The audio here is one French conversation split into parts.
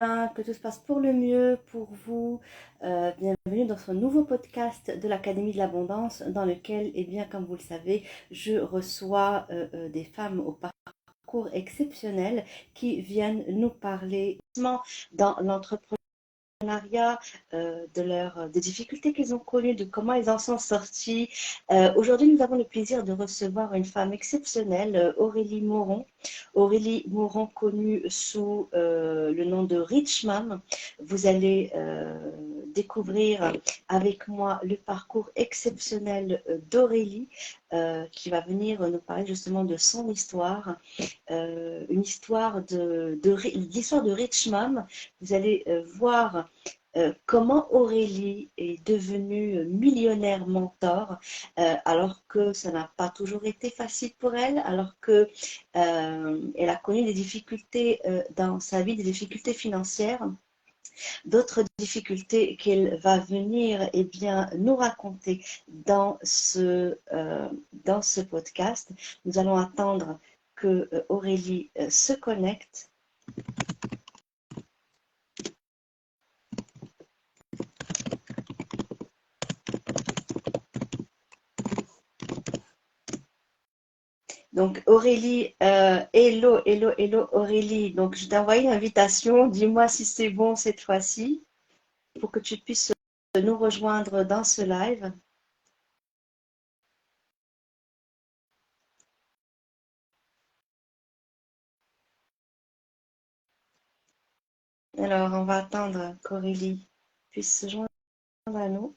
que tout se passe pour le mieux pour vous. Bienvenue dans ce nouveau podcast de l'Académie de l'Abondance dans lequel, eh bien, comme vous le savez, je reçois des femmes au parcours exceptionnel qui viennent nous parler dans l'entrepreneuriat, des difficultés qu'ils ont connues, de comment ils en sont sortis. Aujourd'hui, nous avons le plaisir de recevoir une femme exceptionnelle, Aurélie Moron. Aurélie Moron, connue sous le nom de Rich Mom. Vous allez découvrir avec moi le parcours exceptionnel d'Aurélie, qui va venir nous parler justement de son histoire, une histoire l'histoire de Rich Mom. Vous allez voir comment Aurélie est devenue millionnaire mentor, alors que ça n'a pas toujours été facile pour elle, alors que elle a connu des difficultés dans sa vie, des difficultés financières, d'autres difficultés qu'elle va venir eh bien, nous raconter dans ce podcast. Nous allons attendre que Aurélie se connecte. Donc Aurélie, hello Aurélie. Donc je t'ai envoyé une invitation. Dis-moi si c'est bon cette fois-ci pour que tu puisses nous rejoindre dans ce live. Alors on va attendre qu'Aurélie puisse se joindre à nous.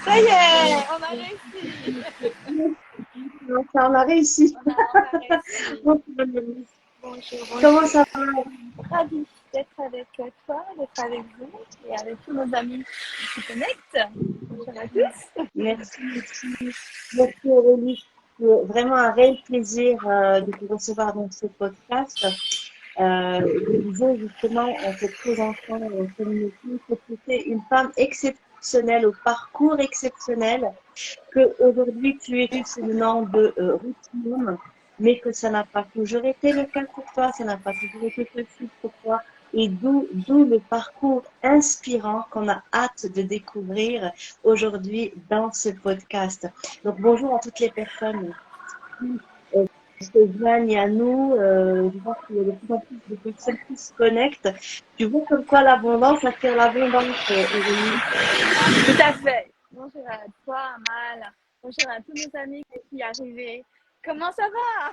Ça y est, on a réussi. On a réussi. On a réussi. Bonjour. Comment ça va? Ravie d'être avec toi, d'être avec vous et avec tous nos amis qui se connectent. Bonjour à tous. Merci Aurélie. C'est vraiment un réel plaisir de te recevoir dans ce podcast. Je disais justement en te présentant en communauté que tu étais une femme exceptionnelle, au parcours exceptionnel, que aujourd'hui tu es sous le nom de Ruth, mais que ça n'a pas toujours été le cas pour toi, ça n'a pas toujours été facile pour toi, et d'où le parcours inspirant qu'on a hâte de découvrir aujourd'hui dans ce podcast. Donc bonjour à toutes les personnes qui se joignent à nous. Je vois qu'il y a de plus en plus de personnes qui se connectent. Tu vois comme quoi l'abondance attire l'abondance, Aurélie. Tout à fait. Bonjour à toi, Amal. Bonjour à tous nos amis qui y arrivent. Comment ça va?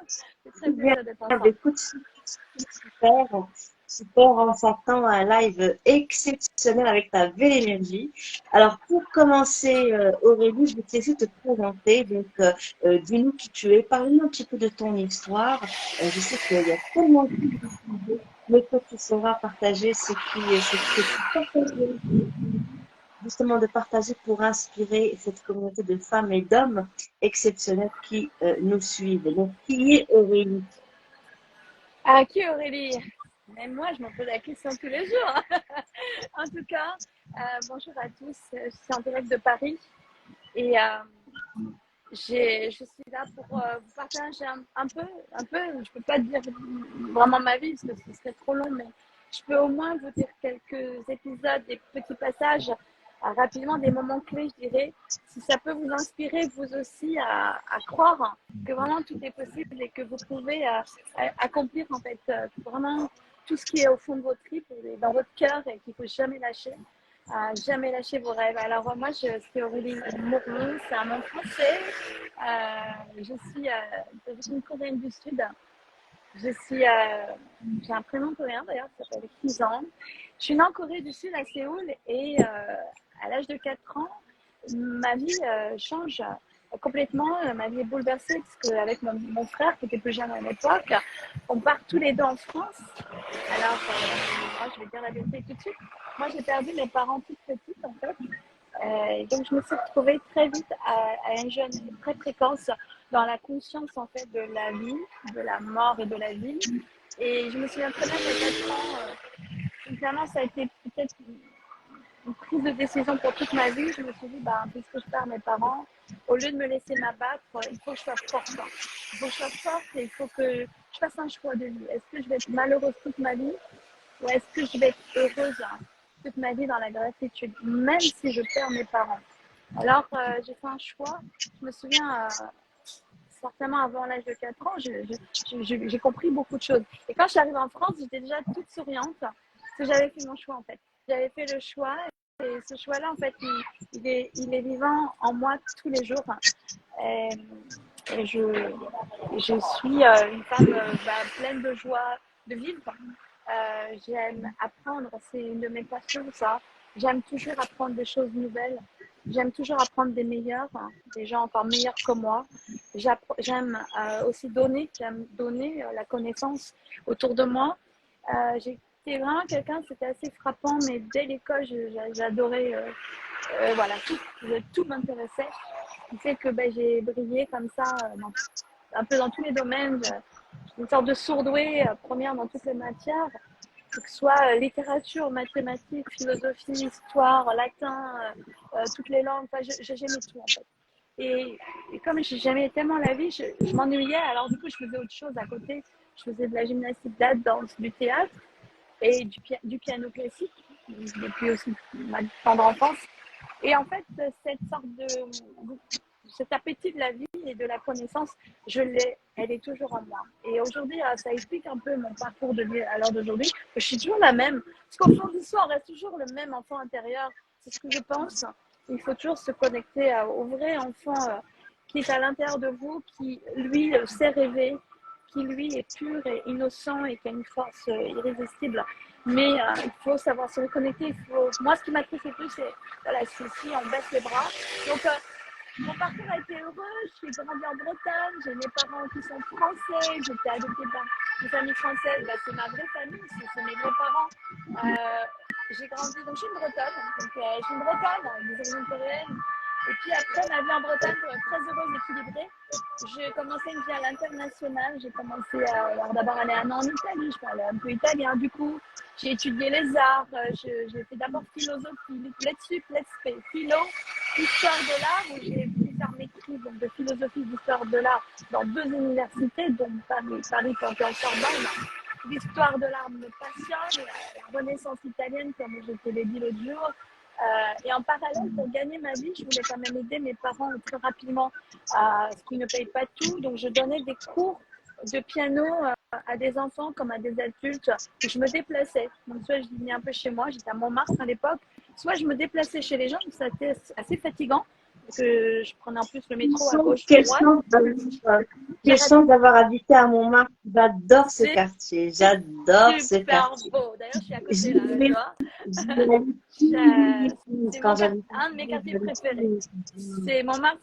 C'est très plaisir d'être ensemble. Écoute, super, super, on s'attend à un live exceptionnel avec ta belle énergie. Alors, pour commencer, Aurélie, je vais te laisser te présenter. Donc, dis-nous qui tu es, parle-nous un petit peu de ton histoire. Je sais qu'il y a tellement de choses, mais que tu sauras partager ce que tu partages, justement de partager pour inspirer cette communauté de femmes et d'hommes exceptionnels qui nous suivent. Donc, qui est Aurélie? Ah, qui Aurélie? Même moi, je me pose la question tous les jours. En tout cas, bonjour à tous. Je suis en direct de Paris et je suis là pour vous partager un peu. Je ne peux pas dire vraiment ma vie parce que ce serait trop long, mais je peux au moins vous dire quelques épisodes, des petits passages, rapidement, des moments clés, je dirais. Si ça peut vous inspirer, vous aussi, à croire que vraiment tout est possible et que vous pouvez accomplir en fait vraiment tout ce qui est au fond de votre tripes, dans votre cœur et qu'il ne faut jamais lâcher. Jamais lâcher vos rêves. Alors moi, je suis Aurélie Moron, c'est un nom français. Je suis d'origine coréenne du Sud. J'ai un prénom coréen d'ailleurs, ça s'appelle Kizan. Je suis née en Corée du Sud, à Séoul, et à l'âge de 4 ans, ma vie change complètement. Ma vie est bouleversée parce qu'avec mon frère, qui était plus jeune à l'époque, on part tous les deux en France. Alors, moi, je vais dire la vérité tout de suite. Moi, j'ai perdu mes parents toutes petites, en fait. Donc, je me suis retrouvée très vite à une jeune très précoce dans la conscience, en fait, de la vie, de la mort et de la vie. Et je me souviens très bien qu'à 4 ans, clairement, ça a été peut-être une prise de décision pour toute ma vie. Je me suis dit, bah, puisque je perds mes parents, au lieu de me laisser m'abattre, il faut que je sois forte. Il faut que je sois forte et il faut que je fasse un choix de vie. Est-ce que je vais être malheureuse toute ma vie ou est-ce que je vais être heureuse toute ma vie dans la gratitude, même si je perds mes parents? Alors, j'ai fait un choix. Je me souviens, certainement avant l'âge de 4 ans, j'ai compris beaucoup de choses. Et quand je suis arrivée en France, j'étais déjà toute souriante parce que j'avais fait mon choix, en fait. J'avais fait le choix et ce choix-là, en fait, il est vivant en moi tous les jours. Et, et je suis une femme pleine de joie de vivre. J'aime apprendre, c'est une de mes passions, ça. J'aime toujours apprendre des choses nouvelles. J'aime toujours apprendre des meilleurs, des gens encore meilleurs que moi. J'aime aussi donner, la connaissance autour de moi. J'étais vraiment quelqu'un, c'était assez frappant, mais dès l'école, j'adorais, voilà, tout m'intéressait. Ce qui fait que j'ai brillé comme ça, un peu dans tous les domaines. J'ai une sorte de sourdouée, première dans toutes les matières, que ce soit littérature, mathématiques, philosophie, histoire, latin, toutes les langues. Enfin, j'aimais tout, en fait. Et comme j'aimais tellement la vie, je m'ennuyais. Alors, du coup, je faisais autre chose à côté. Je faisais de la gymnastique, de la danse, du théâtre et du piano classique, depuis aussi ma tendre enfance. Et en fait, cette sorte cet appétit de la vie et de la connaissance, elle est toujours en moi. Et aujourd'hui, ça explique un peu mon parcours de vie à l'heure d'aujourd'hui. Je suis toujours la même. Parce qu'au fond du soi, on reste toujours le même enfant intérieur. C'est ce que je pense. Il faut toujours se connecter au vrai enfant qui est à l'intérieur de vous, qui, lui, sait rêver, qui, lui, est pur et innocent et qui a une force irrésistible. Mais il faut savoir se reconnecter. Moi, ce qui m'a touché le plus, c'est voilà, si on baisse les bras. Donc, mon parcours a été heureux. Je suis grandi en Bretagne. J'ai mes parents qui sont français. J'étais adoptée par une famille française. C'est ma vraie famille. C'est mes vrais parents. J'ai grandi. Donc, je suis une Bretonne. Donc, je suis une Bretonne, des origines coréennes. Et puis après, ma vie en Bretagne, très heureuse, équilibrée. J'ai commencé une vie à l'international. J'ai commencé d'abord aller 1 an en Italie. Je parlais un peu italien. Du coup, j'ai étudié les arts. J'ai fait d'abord philosophie, let's sup, let's pay, philo, histoire de l'art, où j'ai pu faire mes écrits donc de philosophie, d'histoire de l'art dans 2 universités, dont Paris en Sorbonne. L'histoire de l'art me passionne, la Renaissance italienne, comme je te l'ai dit l'autre jour. Et en parallèle, pour gagner ma vie, je voulais quand même aider mes parents très rapidement, ce qui ne paye pas tout. Donc, je donnais des cours de piano à des enfants comme à des adultes. Je me déplaçais. Donc, soit je venais un peu chez moi, j'étais à Montmartre à l'époque, soit je me déplaçais chez les gens. Donc, c'était assez fatigant parce que je prenais en plus le métro à gauche, à droite. Quelle chance d'avoir habité à Montmartre. J'adore ce quartier. J'adore ce quartier. Super beau. D'ailleurs, je suis à côté là, tu vois. C'est un de mes quartiers préférés. C'est Montmartre,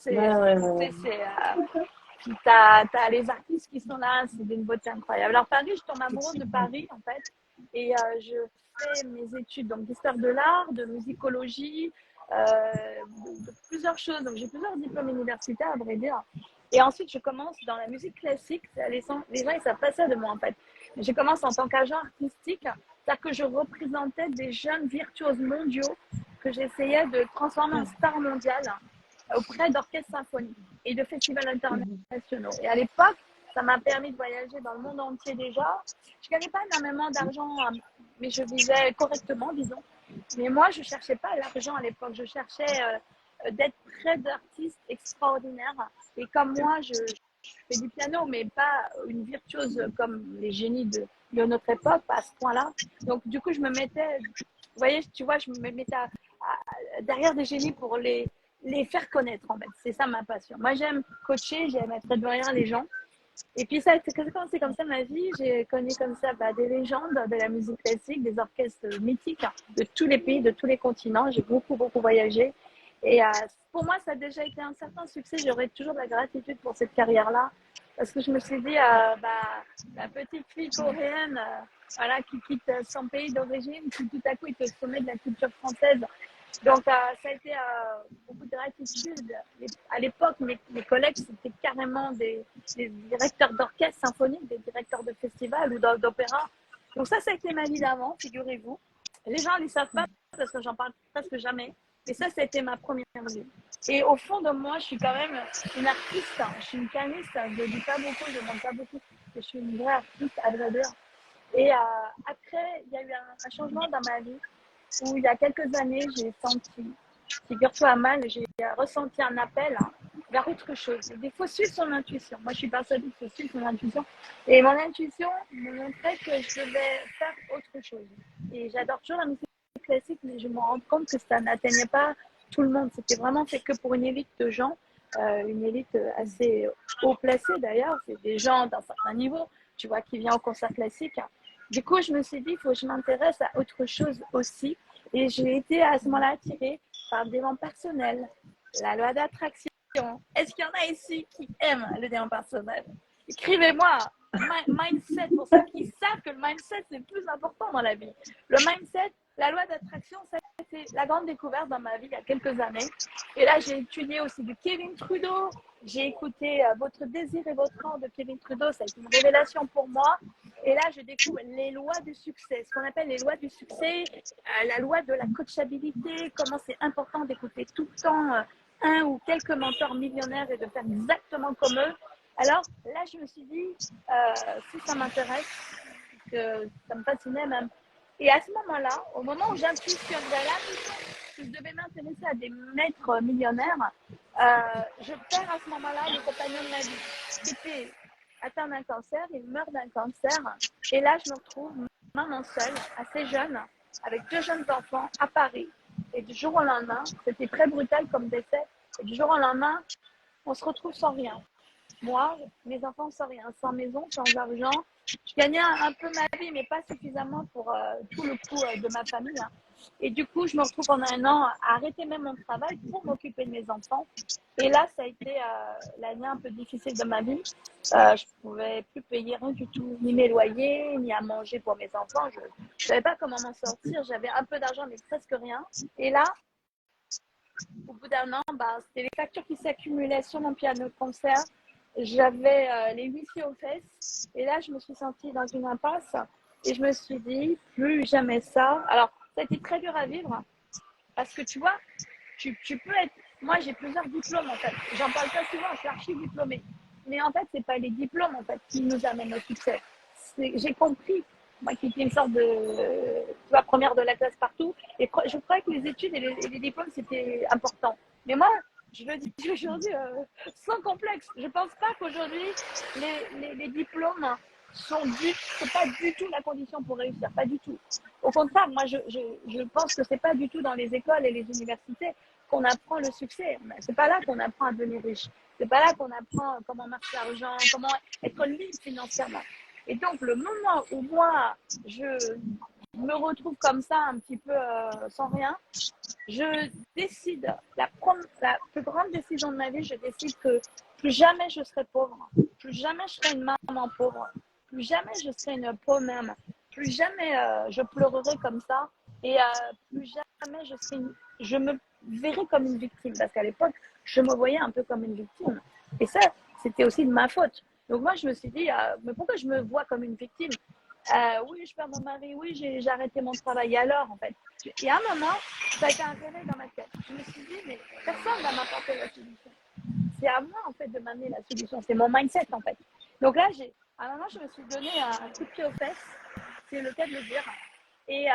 puis t'as les artistes qui sont là, c'est d'une beauté incroyable. Alors Paris, je tombe amoureuse de Paris en fait, et je fais mes études donc d'histoire de l'art, de musicologie, de plusieurs choses. Donc j'ai plusieurs diplômes universitaires à vrai dire. Et ensuite je commence dans la musique classique. Les gens ils savent pas ça de moi en fait. Je commence en tant qu'agent artistique, c'est-à-dire que je représentais des jeunes virtuoses mondiaux que j'essayais de transformer en stars mondiales auprès d'orchestres symphoniques et de festivals internationaux. Et à l'époque, ça m'a permis de voyager dans le monde entier déjà. Je ne gagnais pas énormément d'argent, mais je vivais correctement, disons. Mais moi, je ne cherchais pas l'argent à l'époque. Je cherchais d'être près d'artistes extraordinaires. Et comme moi, je fais du piano, mais pas une virtuose comme les génies de notre époque, pas à ce point-là. Donc, du coup, je me mettais, vous voyez, tu vois, je me mettais derrière des génies pour les faire connaître, en fait. C'est ça ma passion. Moi, j'aime coacher, j'aime être derrière les gens. Et puis ça a commencé comme ça ma vie. J'ai connu comme ça des légendes de la musique classique, des orchestres mythiques de tous les pays, de tous les continents. J'ai beaucoup, beaucoup voyagé. Et pour moi, ça a déjà été un certain succès. J'aurais toujours de la gratitude pour cette carrière-là. Parce que je me suis dit, la petite fille coréenne voilà, qui quitte son pays d'origine, qui tout à coup est au sommet de la culture française. Donc, ça a été beaucoup de gratitude. À l'époque, mes collègues, c'était carrément des directeurs d'orchestre symphonique, des directeurs de festival ou d'opéra. Donc ça a été ma vie d'avant, figurez-vous. Les gens ne le savent pas parce que j'en parle presque jamais. Mais ça a été ma première vie. Et au fond de moi, je suis quand même une artiste. Je suis une pianiste. Je ne dis pas beaucoup, je ne demande pas beaucoup. Je suis une vraie artiste, à vrai dire. Et après, il y a eu un changement dans ma vie où il y a quelques années, j'ai senti, figure-toi mal, j'ai ressenti un appel vers autre chose. Il faut suivre son intuition. Moi, je suis persuadée qu'il faut suivre son intuition. Et mon intuition me montrait que je devais faire autre chose. Et j'adore toujours la musique classique, mais je me rends compte que ça n'atteignait pas tout le monde. C'était vraiment fait que pour une élite de gens, une élite assez haut placée d'ailleurs. C'est des gens d'un certain niveau, tu vois, qui viennent au concert classique. Du coup, je me suis dit, il faut que je m'intéresse à autre chose aussi. Et j'ai été à ce moment-là attirée par le développement personnel, la loi d'attraction. Est-ce qu'il y en a ici qui aiment le développement personnel? Écrivez-moi. Mindset, pour ceux qui savent que le mindset, c'est le plus important dans la vie. Le mindset, la loi d'attraction, c'est la grande découverte dans ma vie il y a quelques années. Et là, j'ai étudié aussi du Kevin Trudeau. J'ai écouté Votre désir et votre ordre de Kevin Trudeau. Ça a été une révélation pour moi. Et là, je découvre les lois du succès, ce qu'on appelle les lois du succès, la loi de la coachabilité, comment c'est important d'écouter tout le temps un ou quelques mentors millionnaires et de faire exactement comme eux. Alors là, je me suis dit, si ça m'intéresse, que ça me fascinait même. Et à ce moment-là, au moment où j'intuitionne, j'avais l'impression que je devais m'intéresser à des maîtres millionnaires, je perds à ce moment-là le compagnon de ma vie, qui était atteint d'un cancer, il meurt d'un cancer. Et là, je me retrouve maman seule, assez jeune, avec deux jeunes enfants à Paris. Et du jour au lendemain, c'était très brutal comme décès. Et du jour au lendemain, on se retrouve sans rien. Moi, mes enfants sans rien, sans maison, sans argent. Je gagnais un peu ma vie, mais pas suffisamment pour tout le coût de ma famille. Hein. Et du coup, je me retrouve pendant un an à arrêter même mon travail pour m'occuper de mes enfants. Et là, ça a été l'année un peu difficile de ma vie. Je ne pouvais plus payer rien du tout, ni mes loyers, ni à manger pour mes enfants. Je ne savais pas comment m'en sortir. J'avais un peu d'argent, mais presque rien. Et là, au bout d'un an, c'était les factures qui s'accumulaient sur mon piano de concert. J'avais les wifi aux fesses. Et là, je me suis sentie dans une impasse. Et je me suis dit, plus jamais ça. Alors, ça a été très dur à vivre. Parce que tu vois, tu peux être. Moi, j'ai plusieurs diplômes en fait. J'en parle pas souvent, je suis archi diplômée. Mais en fait, c'est pas les diplômes en fait qui nous amènent au succès. J'ai compris, moi qui étais une sorte de première de la classe partout, et je croyais que les études et les diplômes c'était important. Mais moi, je le dis aujourd'hui sans complexe. Je pense pas qu'aujourd'hui les diplômes c'est pas du tout la condition pour réussir, pas du tout. Au contraire, moi, je pense que c'est pas du tout dans les écoles et les universités qu'on apprend le succès. C'est pas là qu'on apprend à devenir riche. C'est pas là qu'on apprend comment marcher l'argent, comment être libre financièrement. Et donc, le moment où moi, je me retrouve comme ça, un petit peu sans rien, je décide, la plus grande décision de ma vie, je décide que plus jamais je serai pauvre, plus jamais je serai une maman pauvre, plus jamais je serai une pauvre même, plus jamais je pleurerai comme ça et plus jamais je me verrai comme une victime parce qu'à l'époque, je me voyais un peu comme une victime. Et ça, c'était aussi de ma faute. Donc moi, je me suis dit, mais pourquoi je me vois comme une victime? Oui, je perds mon mari, oui, j'ai arrêté mon travail. Alors, en fait, et à un moment, ça a été un réveil dans ma tête. Je me suis dit, mais personne ne va m'apporter la solution. C'est à moi, en fait, de m'amener la solution. C'est mon mindset, en fait. Donc là, à un moment, je me suis donné un coup de pied aux fesses. C'est le cas de le dire. Et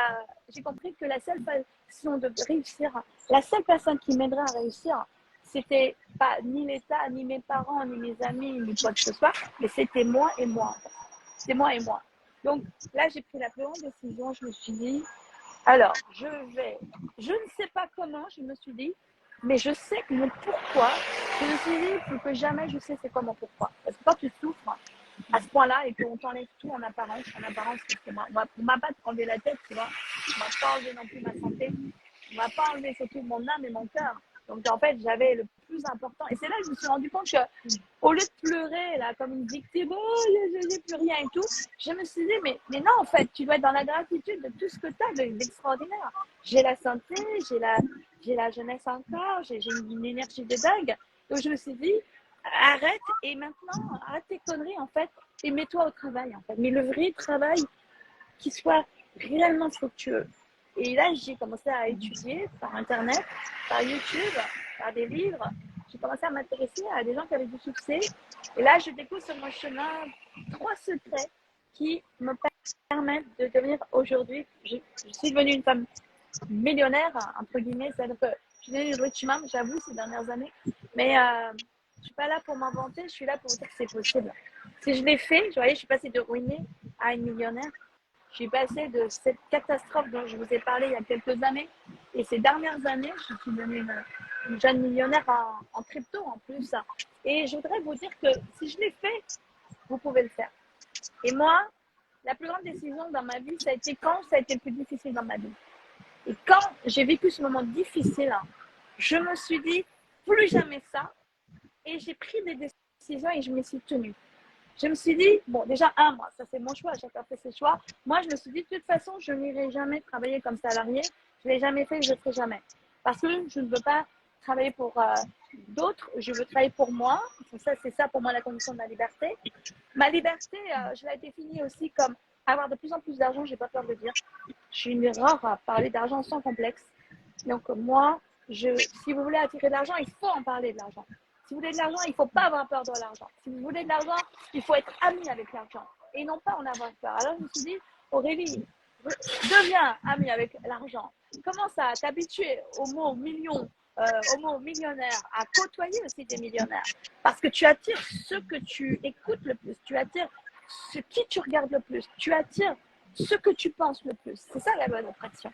j'ai compris que la seule façon de réussir, la seule personne qui m'aiderait à réussir, c'était pas ni l'État, ni mes parents, ni mes amis, ni quoi que ce soit, mais c'était moi et moi. C'est moi et moi. Donc là, j'ai pris la plus grande décision. Je me suis dit, alors, je ne sais pas comment, je me suis dit, Mais je sais que mon pourquoi, je me suis dit, plus que jamais, je sais c'est quoi mon pourquoi. Parce que quand tu souffres à ce point-là et qu'on t'enlève tout en apparence, parce que moi, on m'a pas enlevé la tête, tu vois. On m'a pas enlevé non plus ma santé. On m'a pas enlevé surtout mon âme et mon cœur. Donc, en fait, j'avais le plus important. Et c'est là que je me suis rendu compte que, au lieu de pleurer, là, comme une victime, oh, j'ai plus rien et tout, je me suis dit, mais non, en fait, tu dois être dans la gratitude de tout ce que tu as d'extraordinaire. J'ai la santé, j'ai la jeunesse encore, j'ai une énergie de dingue. Donc, je me suis dit, arrête et maintenant, arrête tes conneries, en fait, et mets-toi au travail, en fait. Mais le vrai travail qui soit réellement fructueux. Et là, j'ai commencé à étudier par Internet, par YouTube, par des livres. J'ai commencé à m'intéresser à des gens qui avaient du succès. Et là, je découvre sur mon chemin 3 secrets qui me permettent de devenir aujourd'hui, je suis devenue une femme millionnaire, entre guillemets. C'est-à-dire que je suis devenue une rich mom, j'avoue, ces dernières années. Mais je suis pas là pour m'inventer, je suis là pour dire que c'est possible. Si je l'ai fait, vous voyez, je suis passée de ruinée à une millionnaire. Je suis passée de cette catastrophe dont je vous ai parlé il y a quelques années. Et ces dernières années, je suis devenue une jeune millionnaire en crypto en plus. Et je voudrais vous dire que si je l'ai fait, vous pouvez le faire. Et moi, la plus grande décision dans ma vie, ça a été quand ça a été le plus difficile dans ma vie. Et quand j'ai vécu ce moment difficile, je me suis dit plus jamais ça. Et j'ai pris des décisions et je me suis tenue. Je me suis dit, bon, déjà, moi, ça c'est mon choix, chacun fait ses choix. Moi, je me suis dit, de toute façon, je n'irai jamais travailler comme salarié. Je ne l'ai jamais fait, je ne le ferai jamais. Parce que je ne veux pas travailler pour d'autres, je veux travailler pour moi. C'est ça pour moi la condition de la liberté. Ma liberté, je l'ai définie aussi comme avoir de plus en plus d'argent, je n'ai pas peur de le dire. Je suis une rare à parler d'argent sans complexe. Donc, moi, si vous voulez attirer de l'argent, il faut en parler de l'argent. Si vous voulez de l'argent, il ne faut pas avoir peur de l'argent. Si vous voulez de l'argent, il faut être ami avec l'argent et non pas en avoir peur. Alors, je me suis dit, Aurélie, deviens ami avec l'argent. Commence à t'habituer au mot million, au mot millionnaire, à côtoyer aussi des millionnaires. Parce que tu attires ceux que tu écoutes le plus, tu attires qui tu regardes le plus, tu attires ce que tu penses le plus. C'est ça la bonne attraction.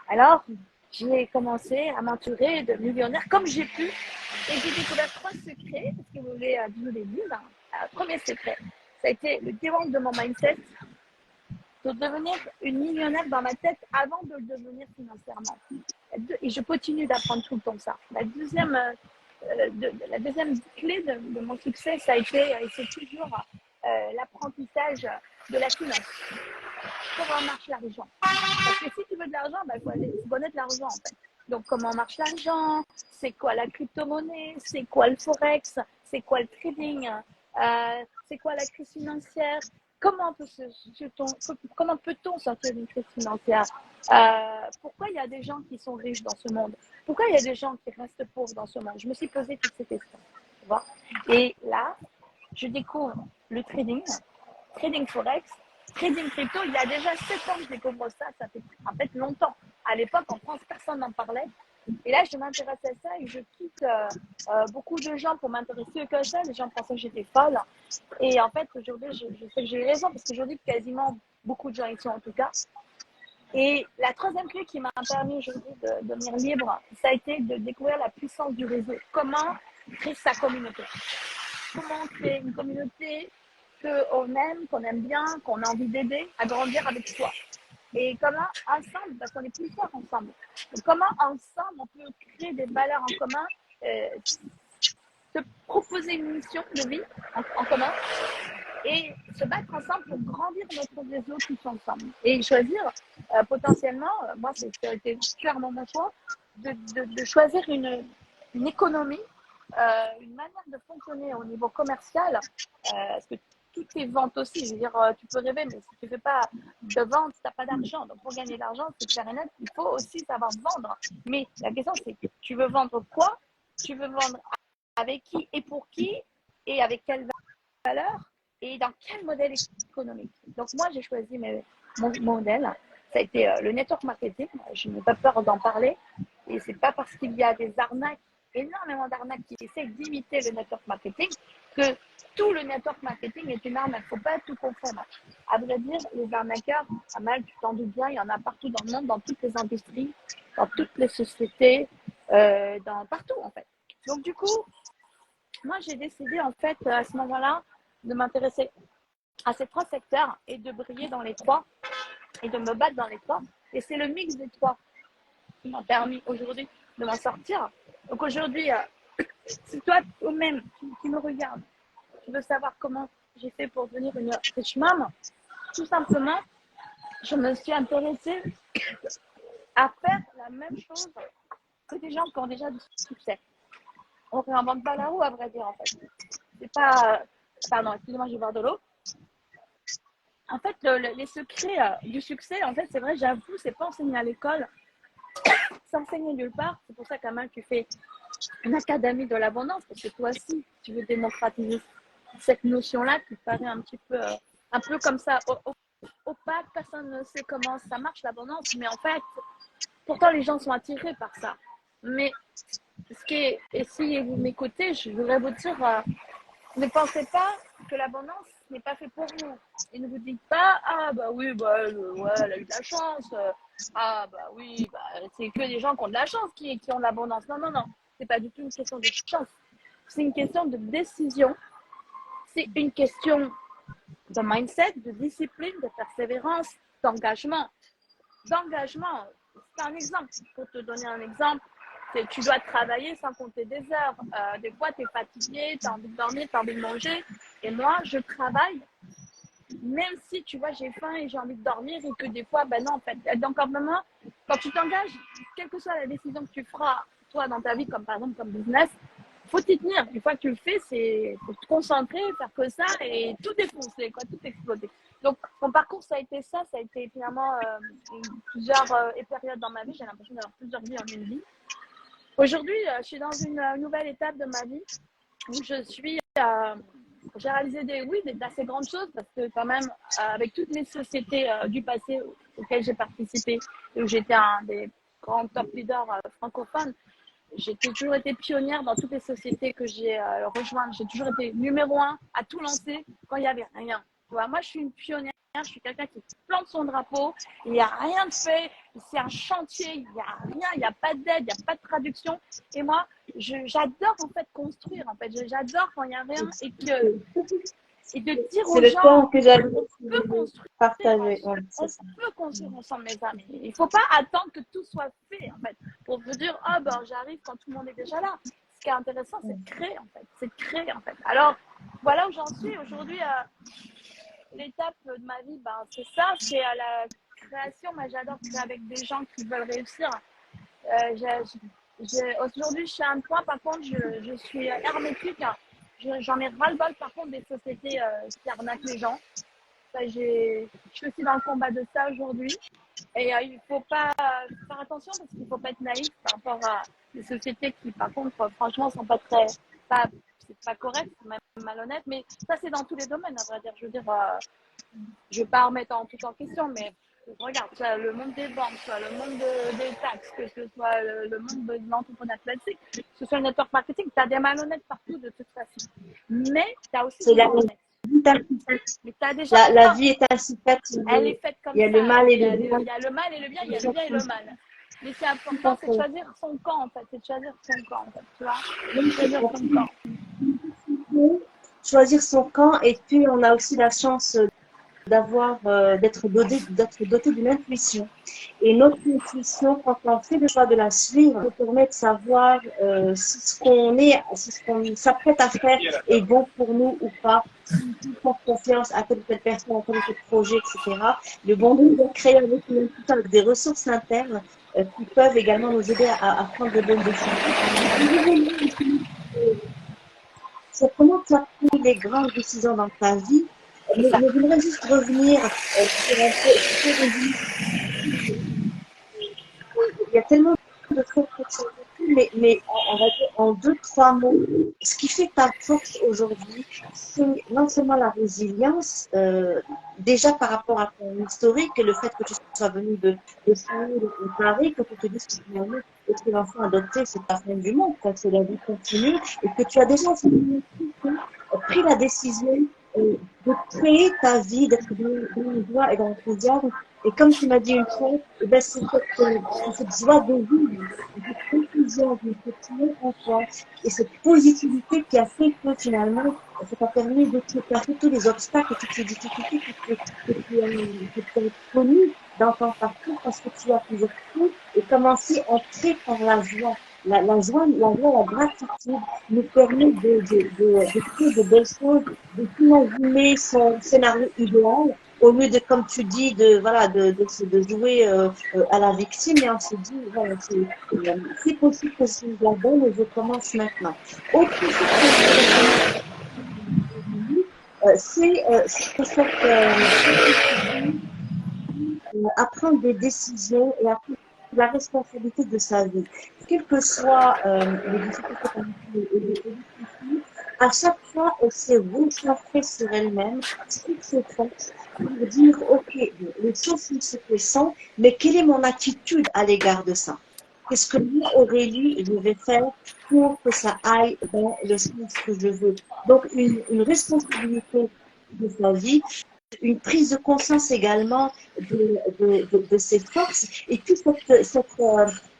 Alors, j'ai commencé à m'entourer de millionnaires comme j'ai pu. Et j'ai découvert 3 secrets, parce que vous voulez vous les dire. Premier secret, ça a été le développement de mon mindset, de devenir une millionnaire dans ma tête avant de le devenir financièrement. Et je continue d'apprendre tout le temps ça. La deuxième clé de mon succès, ça a été, et c'est toujours l'apprentissage de la finance. Comment marche l'argent? Parce que si tu veux de l'argent, il faut connaître l'argent en fait. Donc, comment marche l'argent? C'est quoi la crypto-monnaie? C'est quoi le forex? C'est quoi le trading? C'est quoi la crise financière? Comment peut-on sortir d'une crise financière? Pourquoi il y a des gens qui sont riches dans ce monde? Pourquoi il y a des gens qui restent pauvres dans ce monde? Je me suis posé toutes ces questions. Tu vois? Et là, je découvre le trading forex, trading crypto. Il y a déjà 7 ans que je découvre ça. Ça fait en fait longtemps. À l'époque, en France, personne n'en parlait. Et là, je m'intéresse à ça et je quitte beaucoup de gens pour m'intéresser que ça. Les gens pensaient que j'étais folle. Et en fait, aujourd'hui, je sais que j'ai raison parce qu'aujourd'hui, quasiment beaucoup de gens y sont en tout cas. Et la troisième clé qui m'a permis aujourd'hui de devenir libre, ça a été de découvrir la puissance du réseau. Comment créer sa communauté. Comment créer une communauté qu'on aime bien, qu'on a envie d'aider à grandir avec soi. Et comment ensemble, parce qu'on est plus forts ensemble, donc comment ensemble on peut créer des valeurs en commun, se proposer une mission de vie en commun et se battre ensemble pour grandir notre réseau tous ensemble. Et choisir potentiellement, moi ça a été clairement mon choix, de choisir une économie, une manière de fonctionner au niveau commercial, parce que toutes les ventes aussi, je veux dire, tu peux rêver, mais si tu ne fais pas de vente, tu n'as pas d'argent. Donc, pour gagner de l'argent, c'est clair et net, il faut aussi savoir vendre. Mais la question, c'est, tu veux vendre quoi? Tu veux vendre avec qui et pour qui? Et avec quelle valeur? Et dans quel modèle économique? Donc, moi, j'ai choisi mon modèle. Ça a été le network marketing. Je n'ai pas peur d'en parler. Et ce n'est pas parce qu'il y a des arnaques, énormément d'arnaques qui essaient d'imiter le network marketing, que tout le network marketing est une arnaque. Il ne faut pas tout confondre. À vrai dire, les arnaqueurs, pas mal, tu t'en doutes bien, il y en a partout dans le monde, dans toutes les industries, dans toutes les sociétés. partout en fait. Donc du coup, moi j'ai décidé en fait à ce moment-là de m'intéresser à ces trois secteurs et de briller dans les trois et de me battre dans les trois. Et c'est le mix des trois qui m'a permis aujourd'hui de m'en sortir. Donc aujourd'hui, si toi toi-même qui me regarde, tu veux savoir comment j'ai fait pour devenir une riche mom, tout simplement, je me suis intéressée à faire la même chose que des gens qui ont déjà du succès. On ne réinvente pas la roue, à vrai dire, en fait. C'est pas... Pardon, excusez-moi, je vais boire de l'eau. En fait, les secrets du succès, en fait, c'est vrai, j'avoue, c'est pas enseigné à l'école. C'est enseigné nulle part. C'est pour ça, quand même, tu fais une académie de l'abondance, parce que toi aussi, tu veux démocratiser cette notion-là qui paraît un peu comme ça, opaque. Personne ne sait comment ça marche, l'abondance. Mais en fait, pourtant, les gens sont attirés par ça. Mais et si vous m'écoutez, je voudrais vous dire, ne pensez pas que l'abondance n'est pas fait pour vous. Et ne vous dites pas, ah bah oui, bah, ouais, elle a eu de la chance. Ah bah oui, bah, c'est que des gens qui ont de la chance qui ont de l'abondance. Non, non, non. C'est pas du tout une question de chance. C'est une question de décision. C'est une question de mindset, de discipline, de persévérance, d'engagement. C'est un exemple. Pour te donner un exemple, tu dois travailler sans compter des heures. Des fois, tu es fatigué, tu as envie de dormir, tu as envie de manger. Et moi, je travaille, même si, tu vois, j'ai faim et j'ai envie de dormir et que des fois, ben non, en fait. Donc, vraiment, quand tu t'engages, quelle que soit la décision que tu feras, toi, dans ta vie, comme par exemple, comme business, faut t'y tenir. Une fois que tu le fais, faut te concentrer, faire que ça et tout défoncer, quoi, tout exploser. Donc, mon parcours, ça a été finalement plusieurs périodes dans ma vie. J'ai l'impression d'avoir plusieurs vies en une vie. Aujourd'hui, je suis dans une nouvelle étape de ma vie où j'ai réalisé d'assez grandes choses parce que quand même, avec toutes les sociétés du passé auxquelles j'ai participé et où j'étais un des grands top leaders francophones, j'ai toujours été pionnière dans toutes les sociétés que j'ai rejointes. J'ai toujours été numéro 1 à tout lancer quand il n'y avait rien. Tu vois, moi, je suis une pionnière. Je suis quelqu'un qui plante son drapeau. Il n'y a rien de fait. C'est un chantier. Il n'y a rien. Il n'y a pas d'aide. Il n'y a pas de traduction. Et moi, j'adore en fait construire. En fait, j'adore quand il n'y a rien et de dire aux C'est le temps gens, que j'allais on peut construire partager. ensemble, Ouais, c'est ça. on peut construire ensemble, mes amis. Il ne faut pas attendre que tout soit fait, en fait, pour vous dire, oh, ben, j'arrive quand tout le monde est déjà là. Ce qui est intéressant, c'est de créer, en fait. C'est de créer, en fait. Alors, voilà où j'en suis. Aujourd'hui, l'étape de ma vie, ben, c'est ça, c'est à la création. Moi, j'adore créer avec des gens qui veulent réussir. Aujourd'hui, je suis à un point, par contre, je suis hermétique. J'en ai ras-le-bol, par contre, des sociétés qui arnaquent les gens. Ça, je suis aussi dans le combat de ça aujourd'hui. Et il ne faut pas faire attention parce qu'il ne faut pas être naïf par rapport à des sociétés qui, par contre, franchement, sont c'est pas correct, c'est même malhonnête. Mais ça, c'est dans tous les domaines, à vrai dire. Je veux dire, je ne vais pas remettre tout en question, mais regarde, le monde des banques, le monde des taxes, que ce soit le monde de l'entrepreneuriat classique, que ce soit le network marketing, tu as des malhonnêtes partout de toute façon. Mais tu as aussi des honnêtes. Mais tu as déjà La vie est ainsi faite. elle est faite comme Il y a ça. le mal et Il y a le bien. il y a le mal et le bien, il y a le bien et le mal. Mais c'est important, c'est de choisir son camp, en fait. C'est de choisir son camp, en fait. Tu vois, choisir son camp. Choisir son camp, et puis on a aussi la chance d'être doté d'une intuition. Et notre intuition, quand on fait le choix de la suivre, nous permet de savoir si ce qu'on s'apprête à faire est bon pour nous ou pas, si on fait confiance à telle ou telle personne, à tel ou tel projet, etc. Le bon Dieu doit créer avec des ressources internes qui peuvent également nous aider à prendre de bonnes décisions. C'est comment tu as pris les grandes décisions dans ta vie. Mais je voudrais juste revenir sur un peu. Il y a tellement de choses que tu as vécues, mais on va dire en deux, trois mots. Ce qui fait ta force aujourd'hui, c'est non seulement la résilience, déjà par rapport à ton historique, et le fait que tu sois venu de Paris, que tu te dises que finalement, être l'enfant adopté, c'est pas la fin du monde, quand c'est la vie continue, et que tu as déjà pris la décision de créer ta vie, d'être dans la joie et dans l'enthousiasme. Et comme tu m'as dit une fois, eh ben, c'est cette joie de vivre, vision, de cette confiance et cette positivité qui a fait que finalement, ça t'a permis de passer tous les obstacles et toutes les difficultés que tu as connues dans ton parcours parce que tu as toujours cru et commencé à entrer par la joie. La gratitude nous permet de créer de belles choses, de s'imaginer son scénario idéal au lieu de, comme tu dis, de jouer à la victime, et on se dit, voilà, c'est possible que je change la donne et je commence maintenant. Autre chose que je voudrais c'est cette à prendre des décisions et à prendre la responsabilité de sa vie. Quelles que soient les difficultés qu'on a et les difficultés, à chaque fois, elle s'est recentrée sur elle-même, sur ses forces, pour dire, OK, les choses sont ce qu'elles sont, mais quelle est mon attitude à l'égard de ça? Qu'est-ce que moi, Aurélie, je vais faire pour que ça aille dans le sens que je veux? Donc, une responsabilité de sa vie, une prise de conscience également de ses forces et puis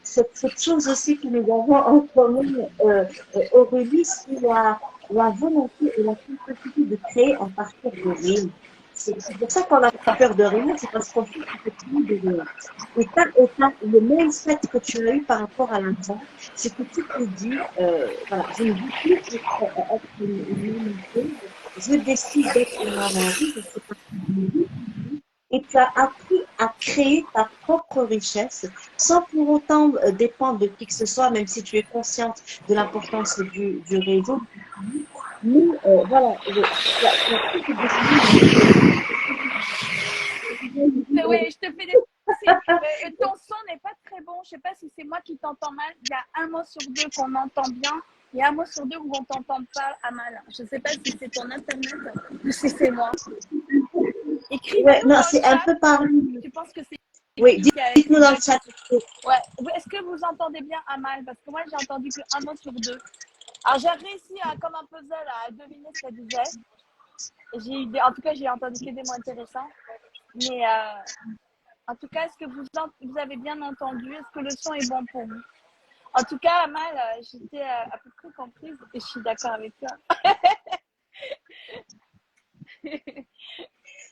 cette chose aussi que nous avons en commun, Aurélie, c'est la volonté et la capacité de créer à partir de rien. C'est pour ça qu'on a peur de rien, c'est parce qu'on fait que tu de rien. Et le mindset que tu as eu par rapport à l'argent, c'est que tu te dis, voilà, je ne veux plus être une je décide d'être ma mari, je fais partie de vie, et tu as appris à créer ta propre richesse sans pour autant dépendre de qui que ce soit, même si tu es consciente de l'importance du réseau. Mais voilà, tu as pris cette décision. Oui, je te fais des. Ton son n'est pas très bon. Je ne sais pas si c'est moi qui t'entends mal. Il y a un mot sur deux qu'on entend bien. Il y a un mot sur deux où on ne t'entend pas à mal. Je ne sais pas si c'est ton internet ou si c'est moi. Ouais, Écrivez-nous non, dans le c'est un chat. peu pareil. Tu penses que c'est Oui, qui a dites-nous dans le bug. chat. Ouais. Est-ce que vous entendez bien à mal? Parce que moi, j'ai entendu qu'un mot sur deux. Alors, j'ai réussi, comme un puzzle, à deviner ce qu'elle disait. En tout cas, j'ai entendu que des mots intéressants. Mais en tout cas, est-ce que vous avez bien entendu? Est-ce que le son est bon pour vous? En tout cas, Amal, j'étais à peu près comprise et je suis d'accord avec toi.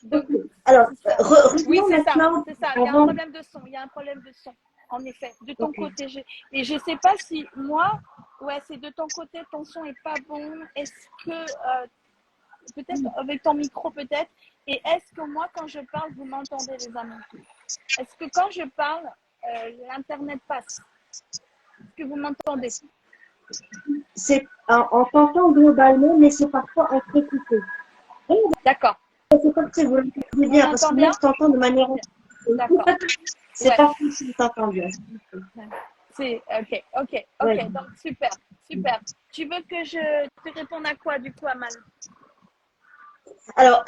Donc, Alors, oui, revenons maintenant c'est ça. Il y a un avant. problème de son. Il y a un problème de son, en effet, de ton Okay. côté. Et je ne sais pas si moi, ouais, c'est de ton côté, ton son n'est pas bon. Est-ce que, peut-être avec ton micro, peut-être. Et est-ce que moi, quand je parle, vous m'entendez, les amis? Est-ce que quand je parle, l'Internet passe? Est-ce que vous m'entendez? On t'entend globalement, mais c'est parfois entrecoupé. D'accord. Je ne sais pas si vous l'entendez On bien, parce entend que moi, bien? je t'entends de manière. D'accord. C'est Ouais. pas comme si je t'entends bien. C'est ok. Ouais. Donc super. Tu veux que je te réponde à quoi du coup, Amal? Alors,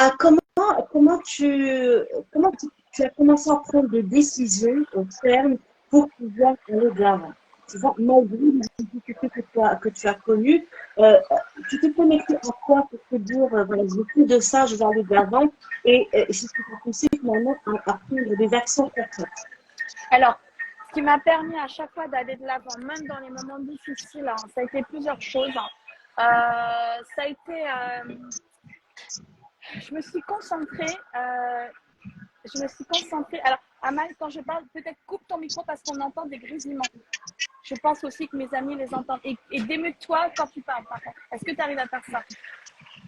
comment tu as commencé à prendre des décisions fermes pour pouvoir aller de l'avant? Tu vois, malgré les difficultés que tu as connues, euh, tu t'es connecté à quoi pour te dire, voilà, j'ai plus de ça, je vais aller de l'avant, et c'est ce qui t'a poussé finalement à prendre des actions concrètes. Alors, ce qui m'a permis à chaque fois d'aller de l'avant, même dans les moments difficiles, hein, ça a été plusieurs choses. Ça a été, je me suis concentrée. Alors, Amal, quand je parle, peut-être coupe ton micro parce qu'on entend des grésillements. Je pense aussi que mes amis les entendent. Et démute-toi quand tu parles, par contre. Est-ce que tu arrives à faire ça?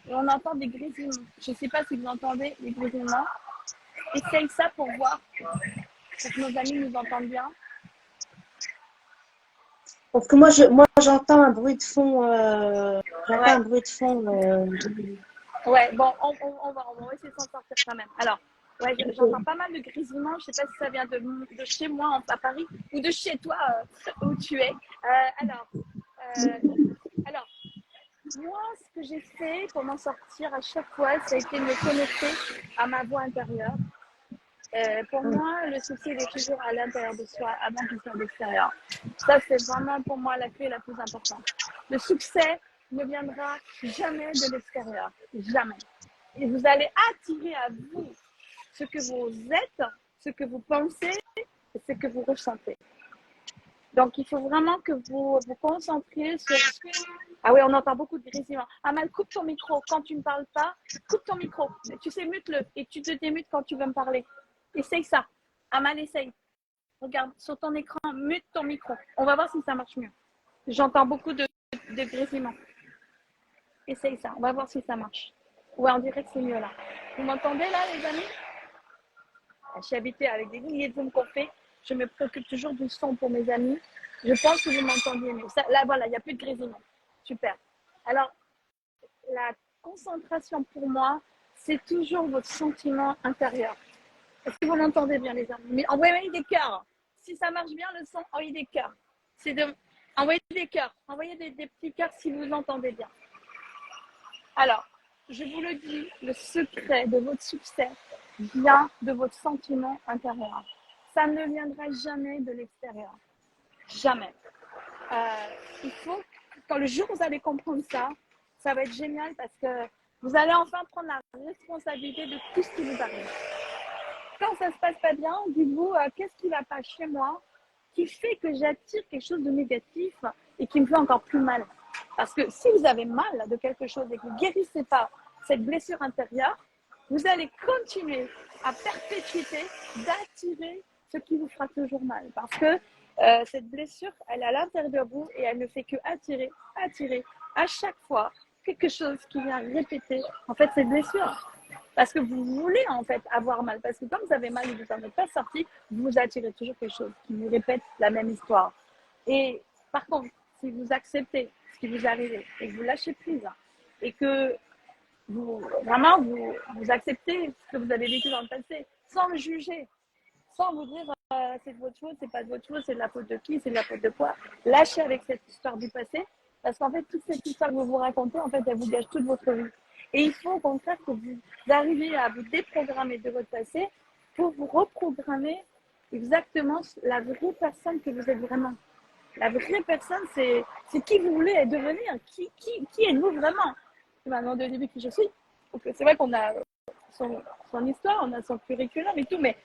Et on entend des grésillements. Je ne sais pas si vous entendez les grésillements. Essaye ça pour voir, pour que nos amis nous entendent bien. Parce que moi, j'entends un bruit de fond. J'entends Ouais. un bruit de fond. Ouais, bon, on va essayer de s'en sortir quand même. Alors, ouais, j'entends pas mal de grésillements. Je ne sais pas si ça vient de chez moi à Paris ou de chez toi où tu es. Alors, moi, ce que j'ai fait pour m'en sortir à chaque fois, ça a été de me connecter à ma voix intérieure. Pour moi, le succès il est toujours à l'intérieur de soi avant qu'il soit à l'extérieur. Ça, c'est vraiment pour moi la clé la plus importante. Le succès ne viendra jamais de l'extérieur. Jamais. Et vous allez attirer à vous ce que vous êtes, ce que vous pensez et ce que vous ressentez. Donc, il faut vraiment que vous vous concentriez sur… Ah oui, on entend beaucoup de grésillements. Amal, coupe ton micro. Quand tu ne parles pas, coupe ton micro. Tu sais, mute-le et tu te démutes quand tu veux me parler. Essaye ça. Amal, essaye. Regarde, sur ton écran, mute ton micro. On va voir si ça marche mieux. J'entends beaucoup de grésillements. Essaye ça. On va voir si ça marche. Ouais, on dirait que c'est mieux là. Vous m'entendez là, les amis? Je suis habituée avec des milliers de zooms qu'on fait. Je me préoccupe toujours du son pour mes amis. Je pense que vous m'entendiez mieux. Ça, là, voilà, il n'y a plus de grésillement. Super. Alors, la concentration pour moi, c'est toujours votre sentiment intérieur. Est-ce que vous m'entendez bien, les amis? Mais envoyez des cœurs. Si ça marche bien, le son, envoyez des cœurs. C'est de envoyer des cœurs. Envoyez des petits cœurs si vous entendez bien. Alors, je vous le dis, le secret de votre succès vient de votre sentiment intérieur. Ça ne viendra jamais de l'extérieur. Jamais. Il faut, quand le jour où vous allez comprendre ça, ça va être génial parce que vous allez enfin prendre la responsabilité de tout ce qui vous arrive. Quand ça se passe pas bien, dites-vous qu'est-ce qui va pas chez moi qui fait que j'attire quelque chose de négatif et qui me fait encore plus mal. Parce que si vous avez mal de quelque chose et que vous ne guérissez pas cette blessure intérieure, vous allez continuer à perpétuer d'attirer ce qui vous fera toujours mal. Parce que cette blessure, elle est à l'intérieur de vous et elle ne fait que attirer à chaque fois quelque chose qui vient répéter en fait cette blessure. Parce que vous voulez en fait avoir mal. Parce que quand vous avez mal et que vous n'en êtes pas sorti, vous attirez toujours quelque chose qui vous répète la même histoire. Et par contre, si vous acceptez ce qui vous arrive et que vous lâchez prise et que vous acceptez ce que vous avez vécu dans le passé sans le juger, sans vous dire c'est de votre faute, c'est pas de votre faute, c'est de la faute de qui, c'est de la faute de quoi. Lâchez avec cette histoire du passé parce qu'en fait, toute cette histoire que vous vous racontez, en fait, elle vous gâche toute votre vie. Et il faut au contraire que vous arriviez à vous déprogrammer de votre passé pour vous reprogrammer exactement la vraie personne que vous êtes vraiment. La vraie personne, c'est qui vous voulez devenir. Qui êtes-vous vraiment? C'est maintenant de début qui je suis. Donc, c'est vrai qu'on a son histoire, on a son curriculum et tout, mais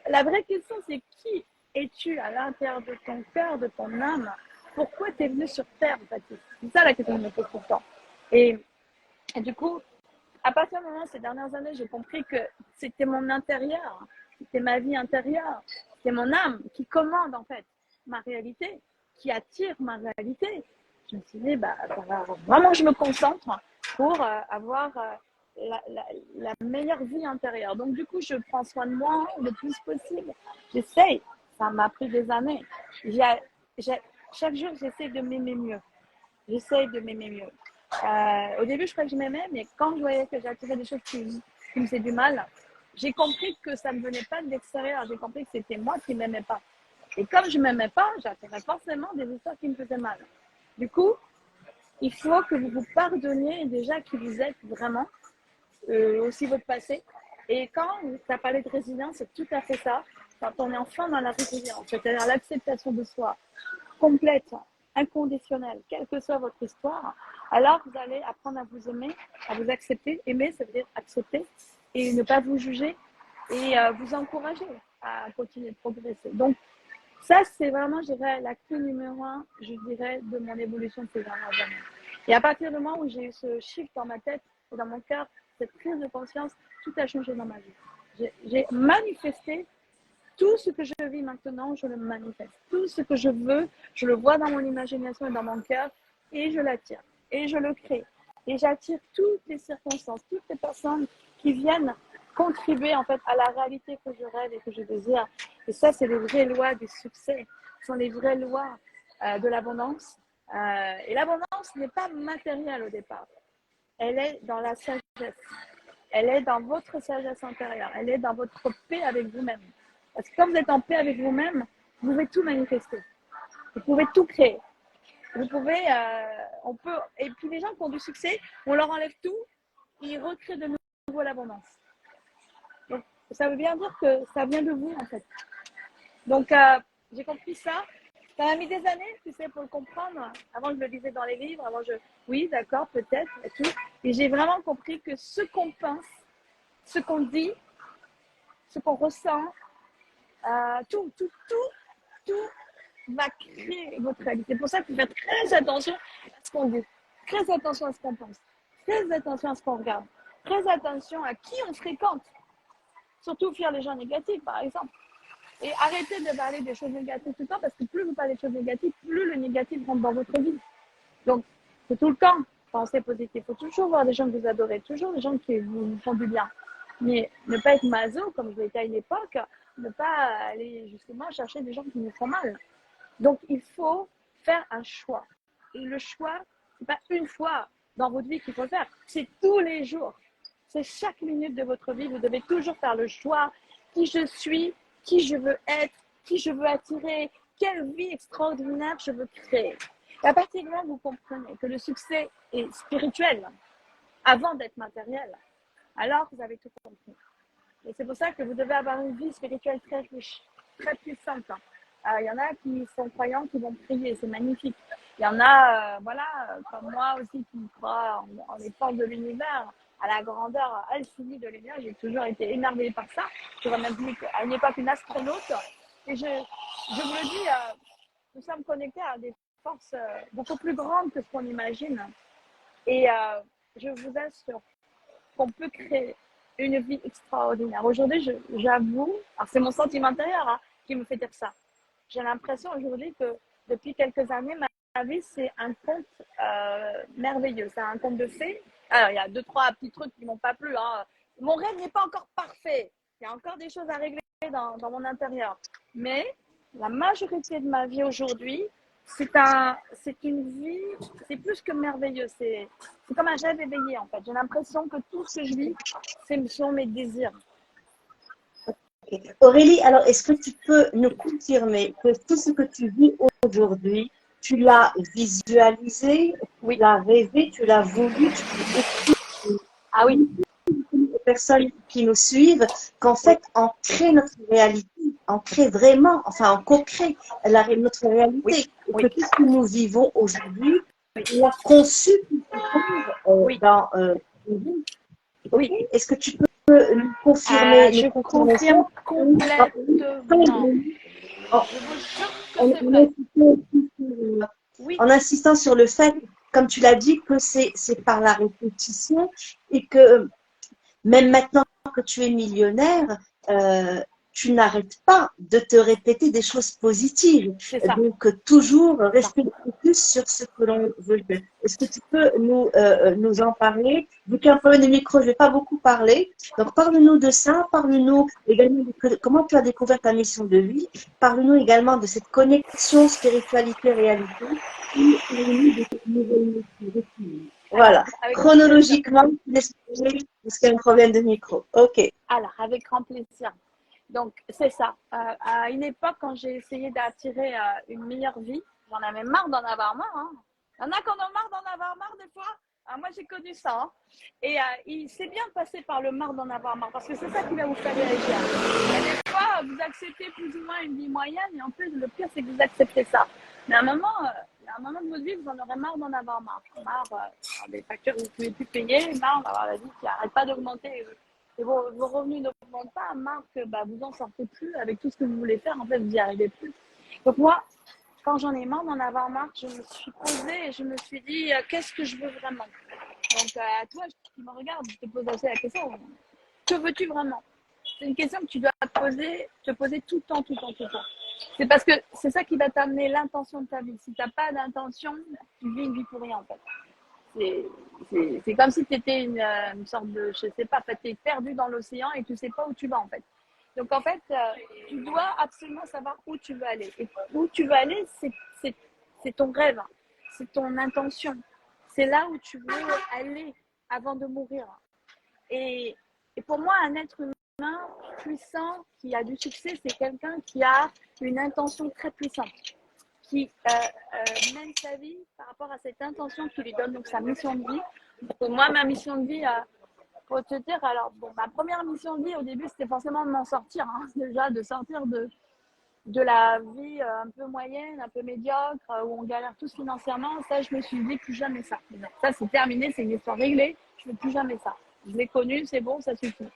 la vraie question, c'est qui es-tu à l'intérieur de ton cœur, de ton âme? Pourquoi tu es venu sur Terre, en fait? C'est ça la question que je me pose tout le temps. Et du coup, à partir du moment, ces dernières années, j'ai compris que c'était mon intérieur, c'était ma vie intérieure, c'était mon âme qui commande en fait ma réalité, qui attire ma réalité. Je me suis dit, vraiment, je me concentre pour avoir la meilleure vie intérieure. Donc, du coup, je prends soin de moi le plus possible. J'essaye. Ça m'a pris des années. Chaque jour, j'essaie de m'aimer mieux. J'essaye de m'aimer mieux. Au début, je croyais que je m'aimais, mais quand je voyais que j'attirais des choses qui me faisaient du mal, j'ai compris que ça ne venait pas de l'extérieur. J'ai compris que c'était moi qui ne m'aimais pas. Et comme je ne m'aimais pas, j'attirais forcément des histoires qui me faisaient mal. Du coup, il faut que vous vous pardonniez déjà qui vous êtes vraiment, aussi votre passé. Et quand tu as parlé de résilience, c'est tout à fait ça. Quand on est enfin dans la résilience, c'est-à-dire l'acceptation de soi complète, inconditionnelle, quelle que soit votre histoire, alors vous allez apprendre à vous aimer, à vous accepter. Aimer, ça veut dire accepter et ne pas vous juger et vous encourager à continuer de progresser. Donc, ça, c'est vraiment, je dirais, la clé numéro 1, je dirais, de mon évolution de ces dernières années. Et à partir du moment où j'ai eu ce shift dans ma tête et dans mon cœur, cette prise de conscience, tout a changé dans ma vie. J'ai manifesté tout ce que je vis maintenant, je le manifeste. Tout ce que je veux, je le vois dans mon imagination et dans mon cœur et je l'attire. Et je le crée. Et j'attire toutes les circonstances, toutes les personnes qui viennent contribuer en fait à la réalité que je rêve et que je désire. Et ça, c'est les vraies lois du succès. Ce sont les vraies lois de l'abondance. Et l'abondance n'est pas matérielle au départ. Elle est dans la sagesse. Elle est dans votre sagesse intérieure. Elle est dans votre paix avec vous-même. Parce que quand vous êtes en paix avec vous-même, vous pouvez tout manifester. Vous pouvez tout créer. Vous pouvez, et puis les gens qui ont du succès, on leur enlève tout, ils recréent de nouveau l'abondance. Donc, ça veut bien dire que ça vient de vous, en fait. Donc, j'ai compris ça. Ça m'a mis des années, tu sais, pour le comprendre. Avant, je le lisais dans les livres. Oui, d'accord, peut-être, et tout. Et j'ai vraiment compris que ce qu'on pense, ce qu'on dit, ce qu'on ressent, tout va créer votre réalité. C'est pour ça qu'il faut faire très attention à ce qu'on dit, très attention à ce qu'on pense, très attention à ce qu'on regarde, très attention à qui on fréquente. Surtout fuir les gens négatifs, par exemple. Et arrêtez de parler des choses négatives tout le temps, parce que plus vous parlez des choses négatives, plus le négatif rentre dans votre vie. Donc, c'est tout le temps penser positif. Il faut toujours voir des gens que vous adorez, toujours des gens qui vous font du bien. Mais ne pas être maso, comme je l'étais à une époque, ne pas aller justement chercher des gens qui nous font mal. Donc, il faut faire un choix. Et le choix, c'est pas une fois dans votre vie qu'il faut le faire, c'est tous les jours. C'est chaque minute de votre vie, vous devez toujours faire le choix, qui je suis, qui je veux être, qui je veux attirer, quelle vie extraordinaire je veux créer. Et à partir de là, vous comprenez que le succès est spirituel avant d'être matériel. Alors, vous avez tout compris. Et c'est pour ça que vous devez avoir une vie spirituelle très riche, très puissante. Il y en a qui sont croyants, qui vont prier, c'est magnifique. Il y en a, comme moi aussi, qui croient en les forces de l'univers, à la grandeur infinie de l'univers. J'ai toujours été émerveillée par ça. Je même dit qu'à une époque une astronaute. Et je vous le dis, nous sommes connectés à des forces beaucoup plus grandes que ce qu'on imagine. Et je vous assure qu'on peut créer une vie extraordinaire. Aujourd'hui, j'avoue, alors c'est mon sentiment intérieur qui me fait dire ça. J'ai l'impression aujourd'hui que depuis quelques années, ma vie, c'est un conte merveilleux. C'est un conte de fées. Alors, il y a 2-3 petits trucs qui m'ont pas plu. Mon rêve n'est pas encore parfait. Il y a encore des choses à régler dans mon intérieur. Mais la majorité de ma vie aujourd'hui, c'est une vie, c'est plus que merveilleux. C'est comme un rêve éveillé, en fait. J'ai l'impression que tout ce que je vis, ce sont mes désirs. Aurélie, alors est-ce que tu peux nous confirmer que tout ce que tu vis aujourd'hui, tu l'as visualisé, oui. tu l'as rêvé, tu l'as voulu, tu l'as écrit? Ah oui. Les personnes qui nous suivent, qu'en fait, on crée notre réalité, on crée vraiment, enfin, on co-crée notre réalité. Oui. Et que tout ce que nous vivons aujourd'hui, on l'a conçu dans oui. Est-ce que tu peux nous confirmer je confirme complètement. En insistant sur le fait, comme tu l'as dit, que c'est par la répétition et que même maintenant que tu es millionnaire, tu n'arrêtes pas de te répéter des choses positives. Donc, toujours rester focus sur ce que l'on veut faire. Est-ce que tu peux nous en parler? Vu qu'il y a un problème de micro, je ne vais pas beaucoup parler. Donc, parle-nous de ça. Parle-nous également de comment tu as découvert ta mission de vie. Parle-nous également de cette connexion spiritualité-réalité. Voilà. Chronologiquement, parce qu'il y a un problème de micro. OK. Alors, avec grand plaisir. Donc, c'est ça. À une époque, quand j'ai essayé d'attirer une meilleure vie, j'en avais marre d'en avoir marre. Il y en a qui en ont marre d'en avoir marre des fois. Moi, j'ai connu ça. Et c'est bien de passer par le marre d'en avoir marre, parce que c'est ça qui va vous faire réagir. Et des fois, vous acceptez plus ou moins une vie moyenne, et en plus, le pire, c'est que vous acceptez ça. Mais à un moment de votre vie, vous en aurez marre d'en avoir marre. Marre des factures que vous ne pouvez plus payer, marre d'avoir la vie qui n'arrête pas d'augmenter. Et vos revenus n'augmentent pas, marre que vous n'en sortez plus avec tout ce que vous voulez faire, en fait, vous n'y arrivez plus. Donc moi, quand j'en ai marre d'en avoir marre, je me suis posée et je me suis dit, qu'est-ce que je veux vraiment? Donc à toi qui me regarde, je te pose aussi la question, que veux-tu vraiment? C'est une question que tu dois te poser tout le temps. C'est parce que c'est ça qui va t'amener l'intention de ta vie. Si tu n'as pas d'intention, tu vis une vie pour rien, en fait. C'est comme si tu étais une sorte de, je sais pas, tu es perdu dans l'océan et tu sais pas où tu vas en fait. Donc en fait, tu dois absolument savoir où tu veux aller. Et où tu veux aller, c'est ton rêve, c'est ton intention. C'est là où tu veux aller avant de mourir. Et pour moi, un être humain puissant qui a du succès, c'est quelqu'un qui a une intention très puissante, qui mène sa vie par rapport à cette intention qui lui donne donc sa mission de vie. Donc, moi, ma mission de vie, pour te dire, alors bon, ma première mission de vie au début, c'était forcément de m'en sortir, déjà de sortir de la vie un peu moyenne, un peu médiocre, où on galère tous financièrement. Ça, je me suis dit plus jamais ça. Non, ça, c'est terminé, c'est une histoire réglée. Je ne veux plus jamais ça. Je l'ai connu, c'est bon, ça suffit.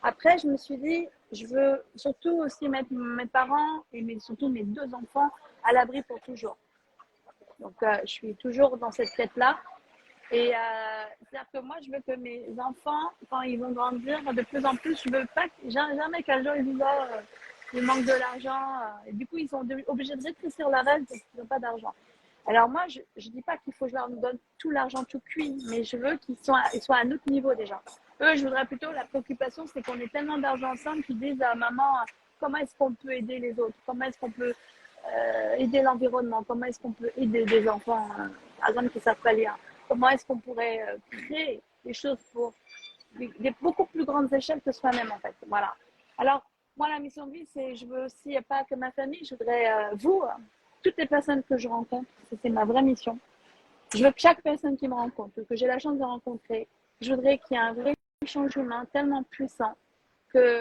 Après, je me suis dit, je veux surtout aussi mettre mes parents et surtout mes 2 enfants à l'abri pour toujours. Donc, je suis toujours dans cette quête-là. Et c'est-à-dire que moi, je veux que mes enfants, quand ils vont grandir, de plus en plus, je veux pas, jamais qu'un jour ils disent, oh, il manque de l'argent. Et du coup, ils sont obligés de rétrécir la règle parce qu'ils n'ont pas d'argent. Alors moi, je ne dis pas qu'il faut que je leur donne tout l'argent tout cuit, mais je veux qu'ils soient à un autre niveau déjà. Eux, je voudrais plutôt, la préoccupation, c'est qu'on ait tellement d'argent ensemble qu'ils disent à maman, comment est-ce qu'on peut aider les autres? Comment est-ce qu'on peut aider l'environnement? Comment est-ce qu'on peut aider des enfants, par exemple, qui ne savent pas lire? Comment est-ce qu'on pourrait créer des choses pour des beaucoup plus grandes échelles que soi-même, en fait. Voilà. Alors, moi, la mission de vie, c'est, je veux aussi, pas que ma famille, je voudrais vous, toutes les personnes que je rencontre, c'est ma vraie mission. Je veux que chaque personne qui me rencontre, que j'ai la chance de rencontrer, je voudrais qu'il y ait un vrai échange humain tellement puissant que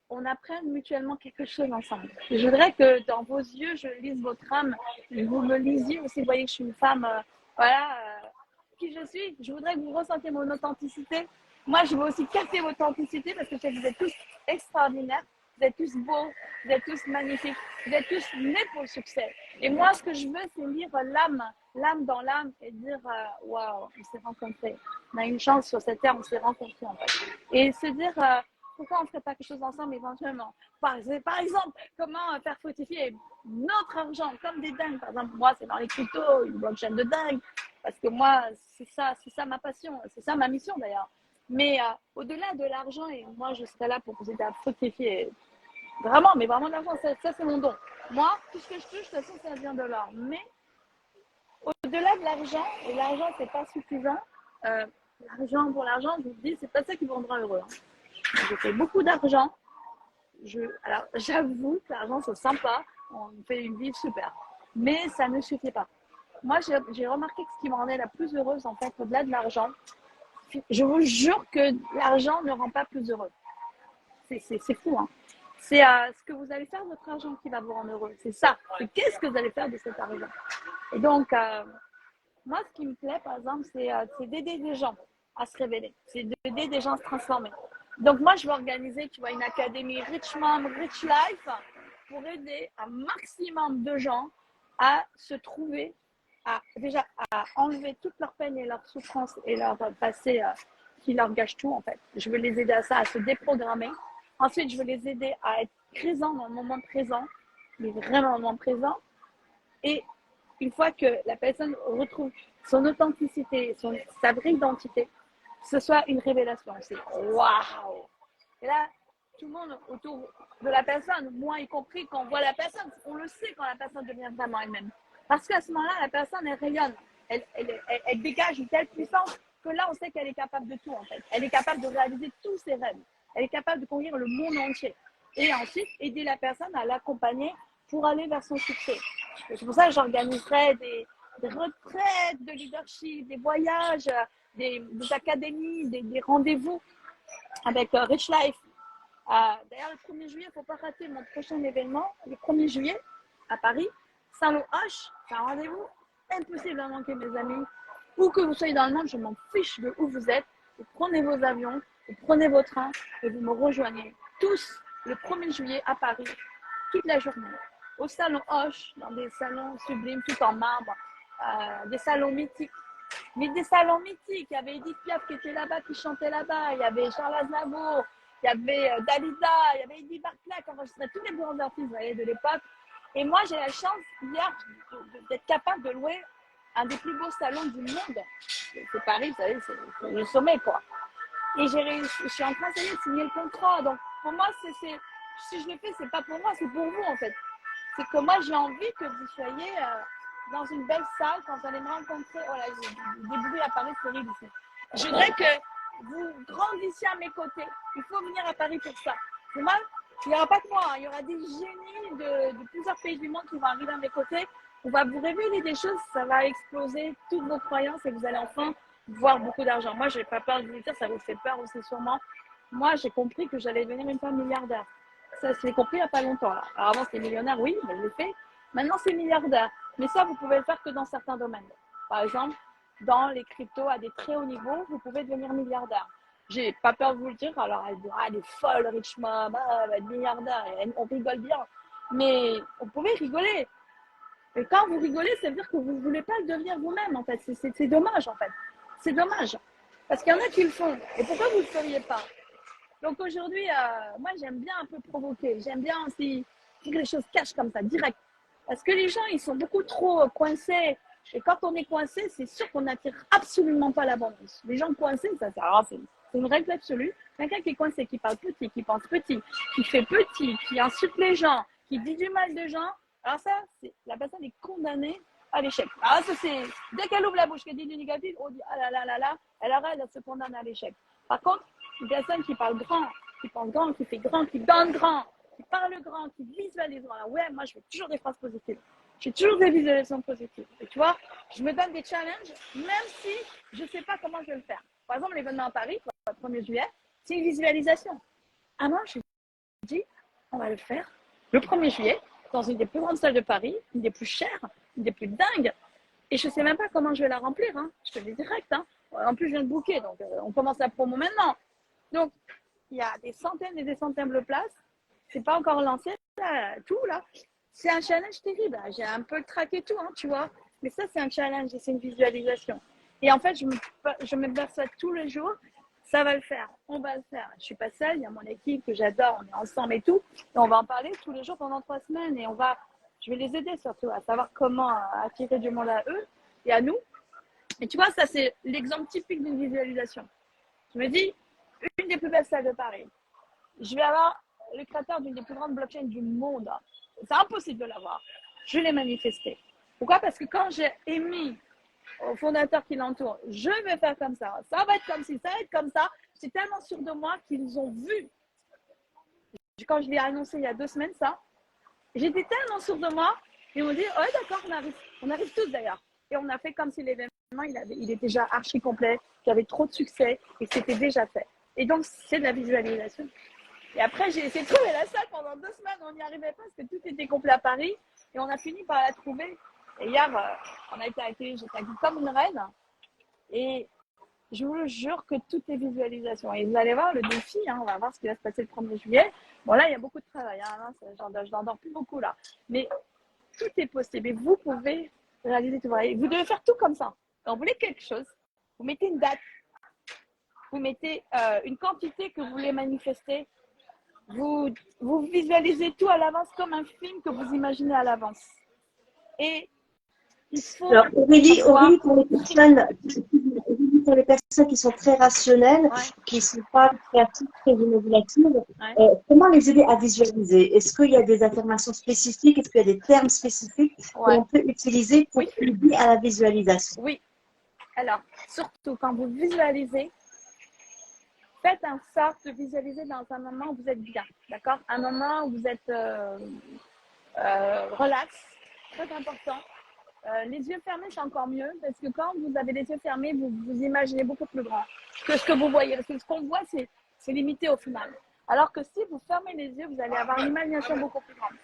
on apprenne mutuellement quelque chose ensemble. Je voudrais que dans vos yeux, je lise votre âme, vous me lisiez aussi, vous voyez que je suis une femme, voilà, qui je suis. Je voudrais que vous ressentiez mon authenticité. Moi, je veux aussi capter votre authenticité parce que je sais que vous êtes tous extraordinaires, vous êtes tous beaux, vous êtes tous magnifiques, vous êtes tous nés pour le succès. Et moi, ce que je veux, c'est lire l'âme dans l'âme et dire waouh, on s'est rencontrés. On a une chance sur cette terre, on s'est rencontrés en fait. Et se dire pourquoi on ne ferait pas quelque chose ensemble éventuellement. Par exemple, comment faire fructifier notre argent comme des dingues. Par exemple, moi, c'est dans les cryptos, une blockchain de dingue. Parce que moi, c'est ça ma passion, c'est ça ma mission d'ailleurs. Mais au-delà de l'argent, et moi, je serai là pour vous aider à fructifier. Vraiment, mais vraiment l'argent, ça c'est mon don. Moi, tout ce que je touche, de toute façon, ça vient de l'or. Mais au-delà de l'argent, et l'argent, c'est pas suffisant. L'argent pour l'argent, je vous dis, c'est pas ça qui vous rendra heureux. Hein. Je fais beaucoup d'argent. Alors, j'avoue que l'argent, c'est sympa. On fait une vie super. Mais ça ne suffit pas. Moi, j'ai remarqué que ce qui me rendait la plus heureuse, en fait, au-delà de l'argent, je vous jure que l'argent ne rend pas plus heureux. C'est fou, hein. C'est ce que vous allez faire de votre argent qui va vous rendre heureux. C'est ça. Et qu'est-ce que vous allez faire de cet argent? Et donc, moi, ce qui me plaît, par exemple, c'est d'aider des gens à se révéler. C'est d'aider des gens à se transformer. Donc, moi, je vais organiser, tu vois, une académie Rich Mom, Rich Life pour aider un maximum de gens à se trouver, déjà à enlever toute leur peine et leur souffrance et leur passé qui leur gâche tout, en fait. Je veux les aider à ça, à se déprogrammer. Ensuite, je veux les aider à être présents dans le moment présent, mais vraiment dans le moment présent. Et une fois que la personne retrouve son authenticité, sa vraie identité, ce soit une révélation. C'est waouh! Et là, tout le monde autour de la personne, moi y compris, quand on voit la personne, on le sait quand la personne devient vraiment elle-même. Parce qu'à ce moment-là, la personne, elle rayonne. Elle dégage une telle puissance que là, on sait qu'elle est capable de tout, en fait. Elle est capable de réaliser tous ses rêves. Elle est capable de conquérir le monde entier. Et ensuite, aider la personne à l'accompagner pour aller vers son succès. Et c'est pour ça que j'organiserai des retraites de leadership, des voyages, des académies, des rendez-vous avec Rich Life. D'ailleurs, le 1er juillet, il ne faut pas rater mon prochain événement. Le 1er juillet, à Paris, Saint-Lô-H, c'est un rendez-vous impossible à manquer, mes amis. Où que vous soyez dans le monde, je m'en fiche de où vous êtes. Vous prenez vos avions, vous prenez vos trains et vous me rejoignez tous le 1er juillet à Paris, toute la journée. Au salon Hoche, dans des salons sublimes, tout en marbre, des salons mythiques. Mais des salons mythiques, il y avait Edith Piaf qui était là-bas, qui chantait là-bas, il y avait Charles Aznavour, il y avait Dalida, il y avait Eddie Barclay qui enregistrait tous les grands artistes de l'époque. Et moi, j'ai la chance hier d'être capable de louer un des plus beaux salons du monde. C'est Paris, vous savez, c'est le sommet, quoi. Et je suis en train d'essayer de signer le contrat. Donc, pour moi, si je le fais, c'est pas pour moi, c'est pour vous, en fait. C'est que moi, j'ai envie que vous soyez dans une belle salle quand vous allez me rencontrer. Oh là, j'ai des bruits à Paris, c'est horrible ici. Je voudrais que vous grandissiez à mes côtés. Il faut venir à Paris pour ça. Pour moi, il n'y aura pas que moi, hein. Il y aura des génies de plusieurs pays du monde qui vont arriver à mes côtés. On va vous révéler des choses, ça va exploser toutes vos croyances et vous allez enfin voir beaucoup d'argent. Moi, je n'ai pas peur de vous dire, ça vous fait peur aussi sûrement. Moi, j'ai compris que j'allais devenir une femme milliardaire. Ça, je l'ai compris il n'y a pas longtemps. Là. Alors avant, c'était millionnaire, oui, mais je l'ai fait. Maintenant, c'est milliardaire. Mais ça, vous pouvez le faire que dans certains domaines. Par exemple, dans les cryptos à des très hauts niveaux, vous pouvez devenir milliardaire. J'ai pas peur de vous le dire. Alors, elle dit, ah, elle est folle, rich mom, ah, elle va être milliardaire. Et on rigole bien. Mais on pouvait rigoler. Et quand vous rigolez, ça veut dire que vous ne voulez pas le devenir vous-même, en fait. C'est dommage, en fait. C'est dommage. Parce qu'il y en a qui le font. Et pourquoi vous ne le feriez pas? Donc aujourd'hui, moi, j'aime bien un peu provoquer. J'aime bien aussi que les choses cachent comme ça, direct. Parce que les gens, ils sont beaucoup trop coincés. Et quand on est coincé, c'est sûr qu'on n'attire absolument pas l'abondance. Les gens coincés, ça sert à rien. C'est une règle absolue. Quelqu'un qui est coincé, qui parle petit, qui pense petit, qui fait petit, qui insulte les gens, qui dit du mal de gens, alors ça, la personne est condamnée à l'échec. Alors ça, c'est dès qu'elle ouvre la bouche, qu'elle dit du négatif, on dit ah là là là là, elle arrête, elle se condamne à l'échec. Par contre, une personne qui parle grand, qui pense grand, qui fait grand, qui donne grand, qui parle grand, qui visualise grand. Alors, ouais, moi, je fais toujours des phrases positives. J'ai toujours des visualisations positives. Et tu vois, je me donne des challenges, même si je ne sais pas comment je vais le faire. Par exemple, l'événement à Paris, le 1er juillet, c'est une visualisation. Ah non, je dis, on va le faire le 1er juillet, dans une des plus grandes salles de Paris, une des plus chères, une des plus dingues. Et je ne sais même pas comment je vais la remplir. Hein. Je te le dis direct. Hein. En plus, je viens de booker, donc on commence la promo maintenant. Donc, il y a des centaines et des centaines de places. C'est pas encore lancé, là, tout là. C'est un challenge terrible. J'ai un peu traqué tout, hein, tu vois. Mais ça, c'est un challenge et c'est une visualisation. Et en fait, je me persuade tous les jours, ça va le faire, on va le faire. Je suis pas seule, il y a mon équipe que j'adore, on est ensemble et tout. Et on va en parler tous les jours pendant 3 semaines et je vais les aider surtout à savoir comment attirer du monde à eux et à nous. Et tu vois, ça, c'est l'exemple typique d'une visualisation. Je me dis, une des plus belles salles de Paris. Je vais avoir le créateur d'une des plus grandes blockchains du monde. C'est impossible de l'avoir. Je l'ai manifesté. Pourquoi? Parce que quand j'ai émis au fondateur qui l'entoure, je vais faire comme ça va être comme ci, ça va être comme ça, j'étais tellement sûre de moi qu'ils ont vu. Quand je l'ai annoncé il y a 2 semaines, ça, j'étais tellement sûre de moi, ils m'ont dit, ouais, d'accord, on arrive tous d'ailleurs. Et on a fait comme si l'événement, il était déjà archi complet, qu'il y avait trop de succès et que c'était déjà fait. Et donc, c'est de la visualisation. Et après, j'ai essayé de trouver la salle pendant 2 semaines. On n'y arrivait pas parce que tout était complet à Paris. Et on a fini par la trouver. Et hier, on a été accueillis, j'étais accueillie comme une reine. Et je vous jure que tout est visualisation. Et vous allez voir le défi, hein, on va voir ce qui va se passer le 1er juillet. Bon, là, il y a beaucoup de travail. Hein, je n'endors plus beaucoup là. Mais tout est possible. Et vous pouvez réaliser tout. Vous devez faire tout comme ça. Quand vous voulez quelque chose, vous mettez une date. Vous mettez une quantité que vous voulez manifester. Vous visualisez tout à l'avance comme un film que vous imaginez à l'avance. Et il faut... Alors, Aurélie, pour les personnes qui sont très rationnelles, Ouais. qui ne sont pas créatives, très imaginative, Ouais. comment les aider à visualiser? Est-ce qu'il y a des affirmations spécifiques? Est-ce qu'il y a des termes spécifiques que l'on peut utiliser pour aider à la visualisation? Oui. Alors, surtout quand vous visualisez, faites en sorte de visualiser dans un moment où vous êtes bien, d'accord? Un moment où vous êtes relax, très important. Les yeux fermés, c'est encore mieux parce que quand vous avez les yeux fermés, vous imaginez beaucoup plus grand que ce que vous voyez. Parce que ce qu'on voit, c'est limité au final. Alors que si vous fermez les yeux, vous allez avoir une imagination beaucoup plus grande.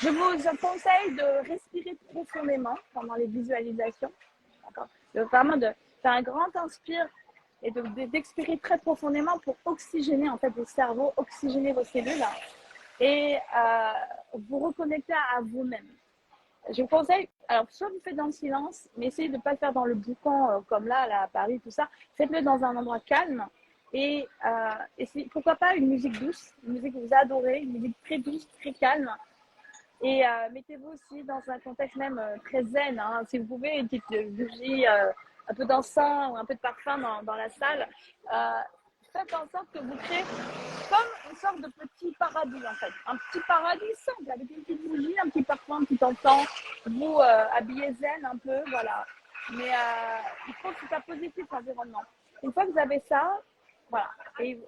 Je vous conseille de respirer profondément pendant les visualisations. D'accord? Vraiment de faire un grand inspire et d'expirer très profondément pour oxygéner en fait le cerveau, oxygéner vos cellules et vous reconnecter à vous-même. Je vous conseille, alors soit vous faites dans le silence, mais essayez de ne pas le faire dans le boucan comme là à Paris, tout ça. Faites-le dans un endroit calme et pourquoi pas une musique douce, une musique que vous adorez, une musique très douce, très calme. Et mettez-vous aussi dans un contexte même très zen. Hein. Si vous pouvez, une petite bougie, un peu d'encens ou un peu de parfum dans la salle. Faites en sorte que vous créez comme une sorte de petit paradis en fait. Un petit paradis simple avec une petite bougie, un petit parfum, un petit encens. Vous habillez zen un peu, voilà. Mais il faut que ce soit positif l'environnement. Une fois que vous avez ça, voilà.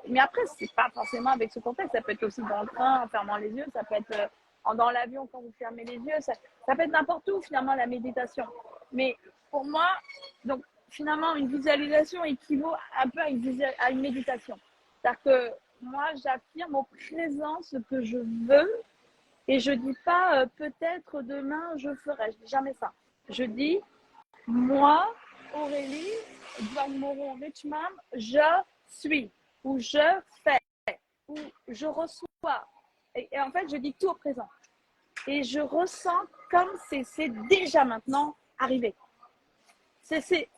Mais après, c'est pas forcément avec ce contexte. Ça peut être aussi dans le train, en fermant les yeux. Ça peut être dans l'avion quand vous fermez les yeux. Ça peut être n'importe où finalement la méditation. Mais pour moi, donc finalement, une visualisation équivaut un peu à une méditation. C'est-à-dire que moi, j'affirme au présent ce que je veux et je dis pas peut-être demain je ferai. Je dis jamais ça. Je dis moi, Aurélie, Edouard Moreau, Richmond, je suis. où je fais, où je reçois. Et en fait, je dis tout au présent. Et je ressens comme c'est déjà maintenant arrivé. C'est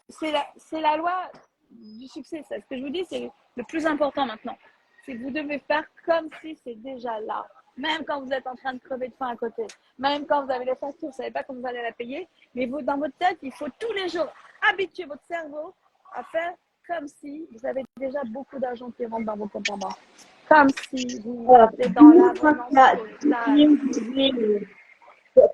la loi du succès. Ça. Ce que je vous dis, c'est le plus important maintenant. C'est que vous devez faire comme si c'est déjà là. Même quand vous êtes en train de crever de faim à côté. Même quand vous avez les factures, vous ne savez pas comment vous allez la payer. Mais vous, dans votre tête, il faut tous les jours habituer votre cerveau à faire comme si vous avez déjà beaucoup d'argent qui rentre dans vos comptes en banque. Comme si vous êtes dans l'abondance totale.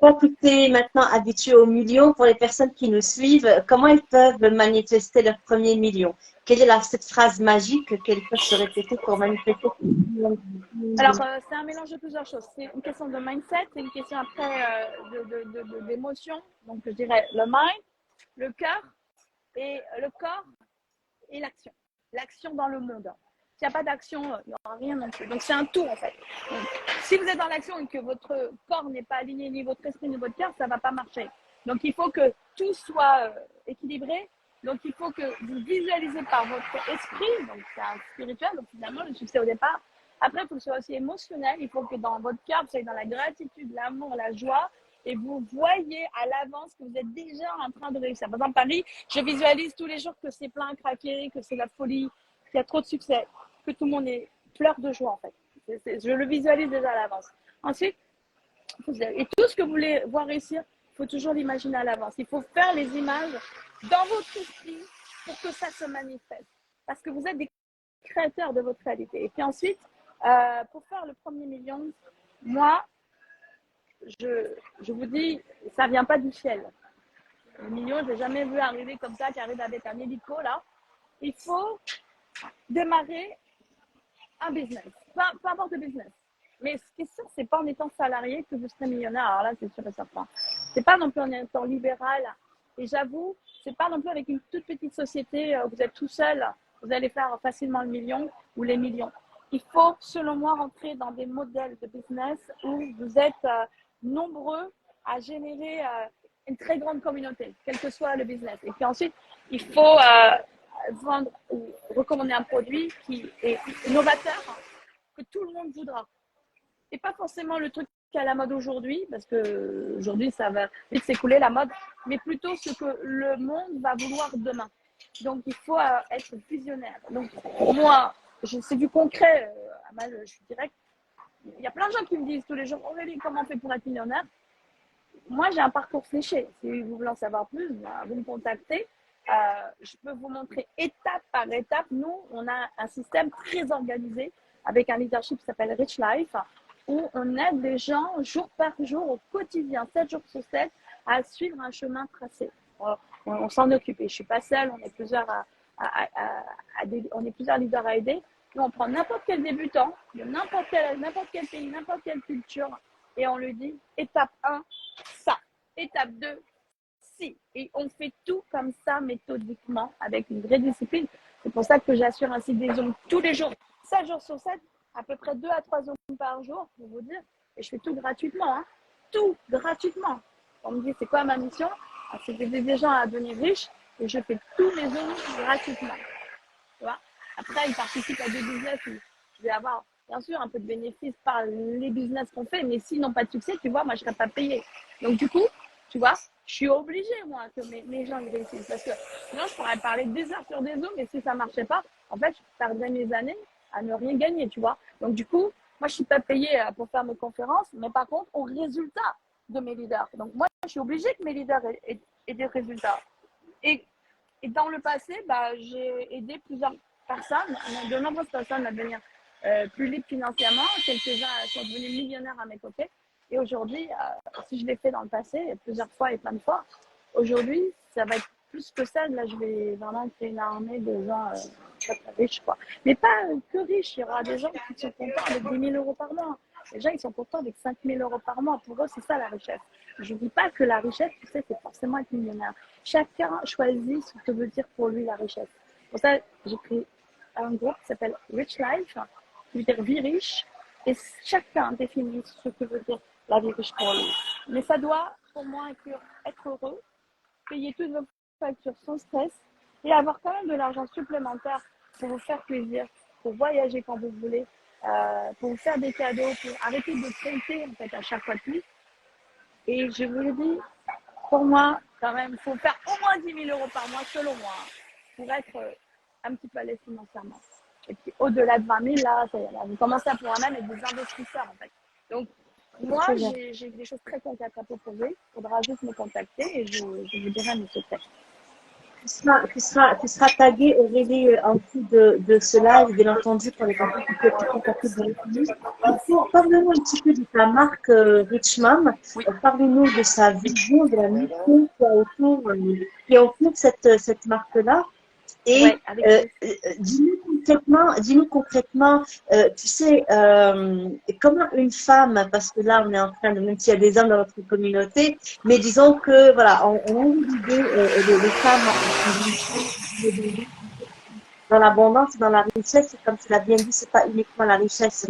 Quand tu es maintenant habitué aux millions, pour les personnes qui nous suivent, comment elles peuvent manifester leur premier million? Quelle est cette phrase magique qu'elles peuvent se répéter pour manifester? Alors, c'est un mélange de plusieurs choses. C'est une question de mindset, c'est une question après d'émotion. Donc, je dirais le mind, le cœur et le corps et l'action. L'action dans le monde. S'il n'y a pas d'action, il n'y aura rien non plus. Donc, c'est un tout en fait. Donc, si vous êtes dans l'action et que votre corps n'est pas aligné, ni votre esprit, ni votre cœur, ça ne va pas marcher. Donc, il faut que tout soit équilibré. Donc, il faut que vous visualisez par votre esprit, donc c'est un spirituel, donc finalement, le succès au départ. Après, il faut que ce soit aussi émotionnel. Il faut que dans votre cœur, vous soyez dans la gratitude, l'amour, la joie, et vous voyez à l'avance que vous êtes déjà en train de réussir. Par exemple, Paris, je visualise tous les jours que c'est plein à craquer, que c'est la folie, qu'il y a trop de succès, que tout le monde pleure de joie en fait. Je le visualise déjà à l'avance. Ensuite, et tout ce que vous voulez voir réussir, il faut toujours l'imaginer à l'avance. Il faut faire les images dans votre esprit pour que ça se manifeste. Parce que vous êtes des créateurs de votre réalité. Et puis ensuite, pour faire le premier million, moi, je vous dis, ça ne vient pas du ciel. Le million, je n'ai jamais vu arriver comme ça, qui arrive avec un hélico là. Il faut démarrer un business, peu importe le business. Mais ce qui est sûr, c'est pas en étant salarié que vous serez millionnaire. Alors là, c'est sûr et certain. C'est pas non plus en étant libéral. Et j'avoue, c'est pas non plus avec une toute petite société où vous êtes tout seul, vous allez faire facilement le million ou les millions. Il faut, selon moi, rentrer dans des modèles de business où vous êtes nombreux à générer une très grande communauté, quel que soit le business. Et puis ensuite, il faut vendre ou recommander un produit qui est novateur, que tout le monde voudra. Et pas forcément le truc qui est à la mode aujourd'hui, parce que aujourd'hui ça va vite s'écouler la mode, mais plutôt ce que le monde va vouloir demain. Donc il faut être visionnaire. Donc moi, c'est du concret, je suis directe. Il y a plein de gens qui me disent tous les jours, Aurélie, comment on fait pour être millionnaire? Moi, j'ai un parcours fléché. Si vous voulez en savoir plus, vous me contactez. Je peux vous montrer étape par étape. Nous, on a un système très organisé avec un leadership qui s'appelle Rich Life, où on aide les gens jour par jour, au quotidien, 7 jours sur 7, à suivre un chemin tracé. On s'en occupe. Et je ne suis pas seule, on est plusieurs, on est plusieurs leaders à aider. Nous, on prend n'importe quel débutant, de n'importe quel pays, n'importe quelle culture, et on lui dit, étape 1, ça. Étape 2, si. Et on fait tout comme ça, méthodiquement, avec une vraie discipline. C'est pour ça que j'assure ainsi des zooms tous les jours, 7 jours sur 7, à peu près 2 à 3 zooms par jour, pour vous dire. Et je fais tout gratuitement, hein. Tout gratuitement. On me dit, c'est quoi ma mission? C'est d'aider des gens à devenir riches, et je fais tous les zooms gratuitement. Tu vois? Après, ils participent à des business où je vais avoir, bien sûr, un peu de bénéfices par les business qu'on fait, mais s'ils n'ont pas de succès, tu vois, moi, je ne serais pas payée. Donc, du coup, tu vois, je suis obligée, moi, que mes gens réussissent. Parce que sinon, je pourrais parler des heures sur des zooms, mais si ça ne marchait pas, en fait, je perdrais mes années à ne rien gagner, tu vois. Donc, du coup, moi, je ne suis pas payée pour faire mes conférences, mais par contre, au résultat de mes leaders. Donc, moi, je suis obligée que mes leaders aient des résultats. Et dans le passé, j'ai aidé plusieurs personnes, de nombreuses personnes à devenir plus libres financièrement. Quelques-uns sont devenus millionnaires à mes côtés. Et aujourd'hui, si je l'ai fait dans le passé, plusieurs fois et plein de fois, aujourd'hui, ça va être plus que ça. Là, je vais vraiment créer une armée de gens très, très riches, quoi. Mais pas que riches. Il y aura des gens qui sont contents avec 10 000 euros par mois. Les gens, ils sont contents avec 5 000 euros par mois. Pour eux, c'est ça la richesse. Je ne dis pas que la richesse, tu sais, c'est forcément être millionnaire. Chacun choisit ce que veut dire pour lui la richesse. Pour ça, j'ai créé un groupe qui s'appelle Rich Life, qui veut dire vie riche, et chacun définit ce que veut dire la vie riche pour lui. Mais ça doit, pour moi, être heureux, payer toutes vos factures sans stress et avoir quand même de l'argent supplémentaire pour vous faire plaisir pour voyager quand vous voulez, pour vous faire des cadeaux, pour arrêter de compter en fait à chaque fois de plus. Et je vous le dis, pour moi, quand même, il faut faire au moins 10 000 € par mois, selon moi, pour être un petit peu à l'aise financièrement. Et puis, au-delà de 20 000, là, ça y est, là, vous commencez à pouvoir même être des investisseurs, en fait. Donc, moi, Très bien. j'ai des choses très concrètes à proposer. Il faudra juste me contacter et je vous dirai mes secrets. Tu seras tagué Aurélie en dessous de ce live, bien entendu, pour les personnes qui peuvent te contacter directement. Et parle-nous un petit peu de ta marque Rich Mom. Parle-nous de sa vision, de la mission qui est autour de cette marque-là. Et Ouais, avec plaisir. dis-nous concrètement, tu sais, comment une femme, parce que là on est en train de, même s'il y a des hommes dans notre communauté, mais disons que voilà, on a l'idée, les femmes dans l'abondance, dans la richesse, comme tu l'as bien dit, c'est pas uniquement la richesse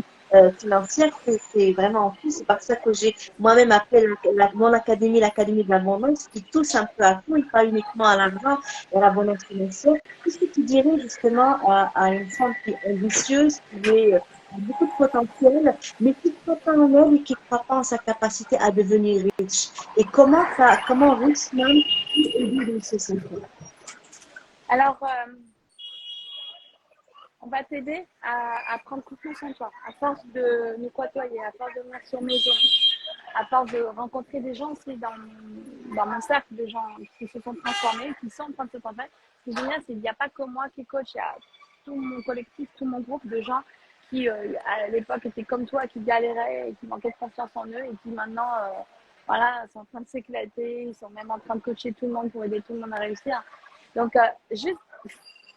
financière, c'est vraiment en tout. C'est par ça que j'ai moi-même appelé mon académie l'Académie de l'abondance, qui touche un peu à tout et pas uniquement à l'argent et à l'abondance financière. Qu'est-ce que tu dirais justement à une femme qui est ambitieuse, a beaucoup de potentiel, mais qui ne croit pas en elle et qui ne croit pas en sa capacité à devenir riche? Et comment Richman peut aider dans ce sens? Alors, on va t'aider à prendre confiance en toi, à force de nous côtoyer, à force de venir sur mes zones, à force de rencontrer des gens aussi dans mon cercle de gens qui se sont transformés, qui sont en train de se transformer. Ce qui est génial, c'est qu'il n'y a pas que moi qui coach, il y a tout mon collectif, tout mon groupe de gens qui, à l'époque, étaient comme toi, qui galéraient et qui manquaient de confiance en eux et qui maintenant, voilà, sont en train de s'éclater, ils sont même en train de coacher tout le monde pour aider tout le monde à réussir. Donc, juste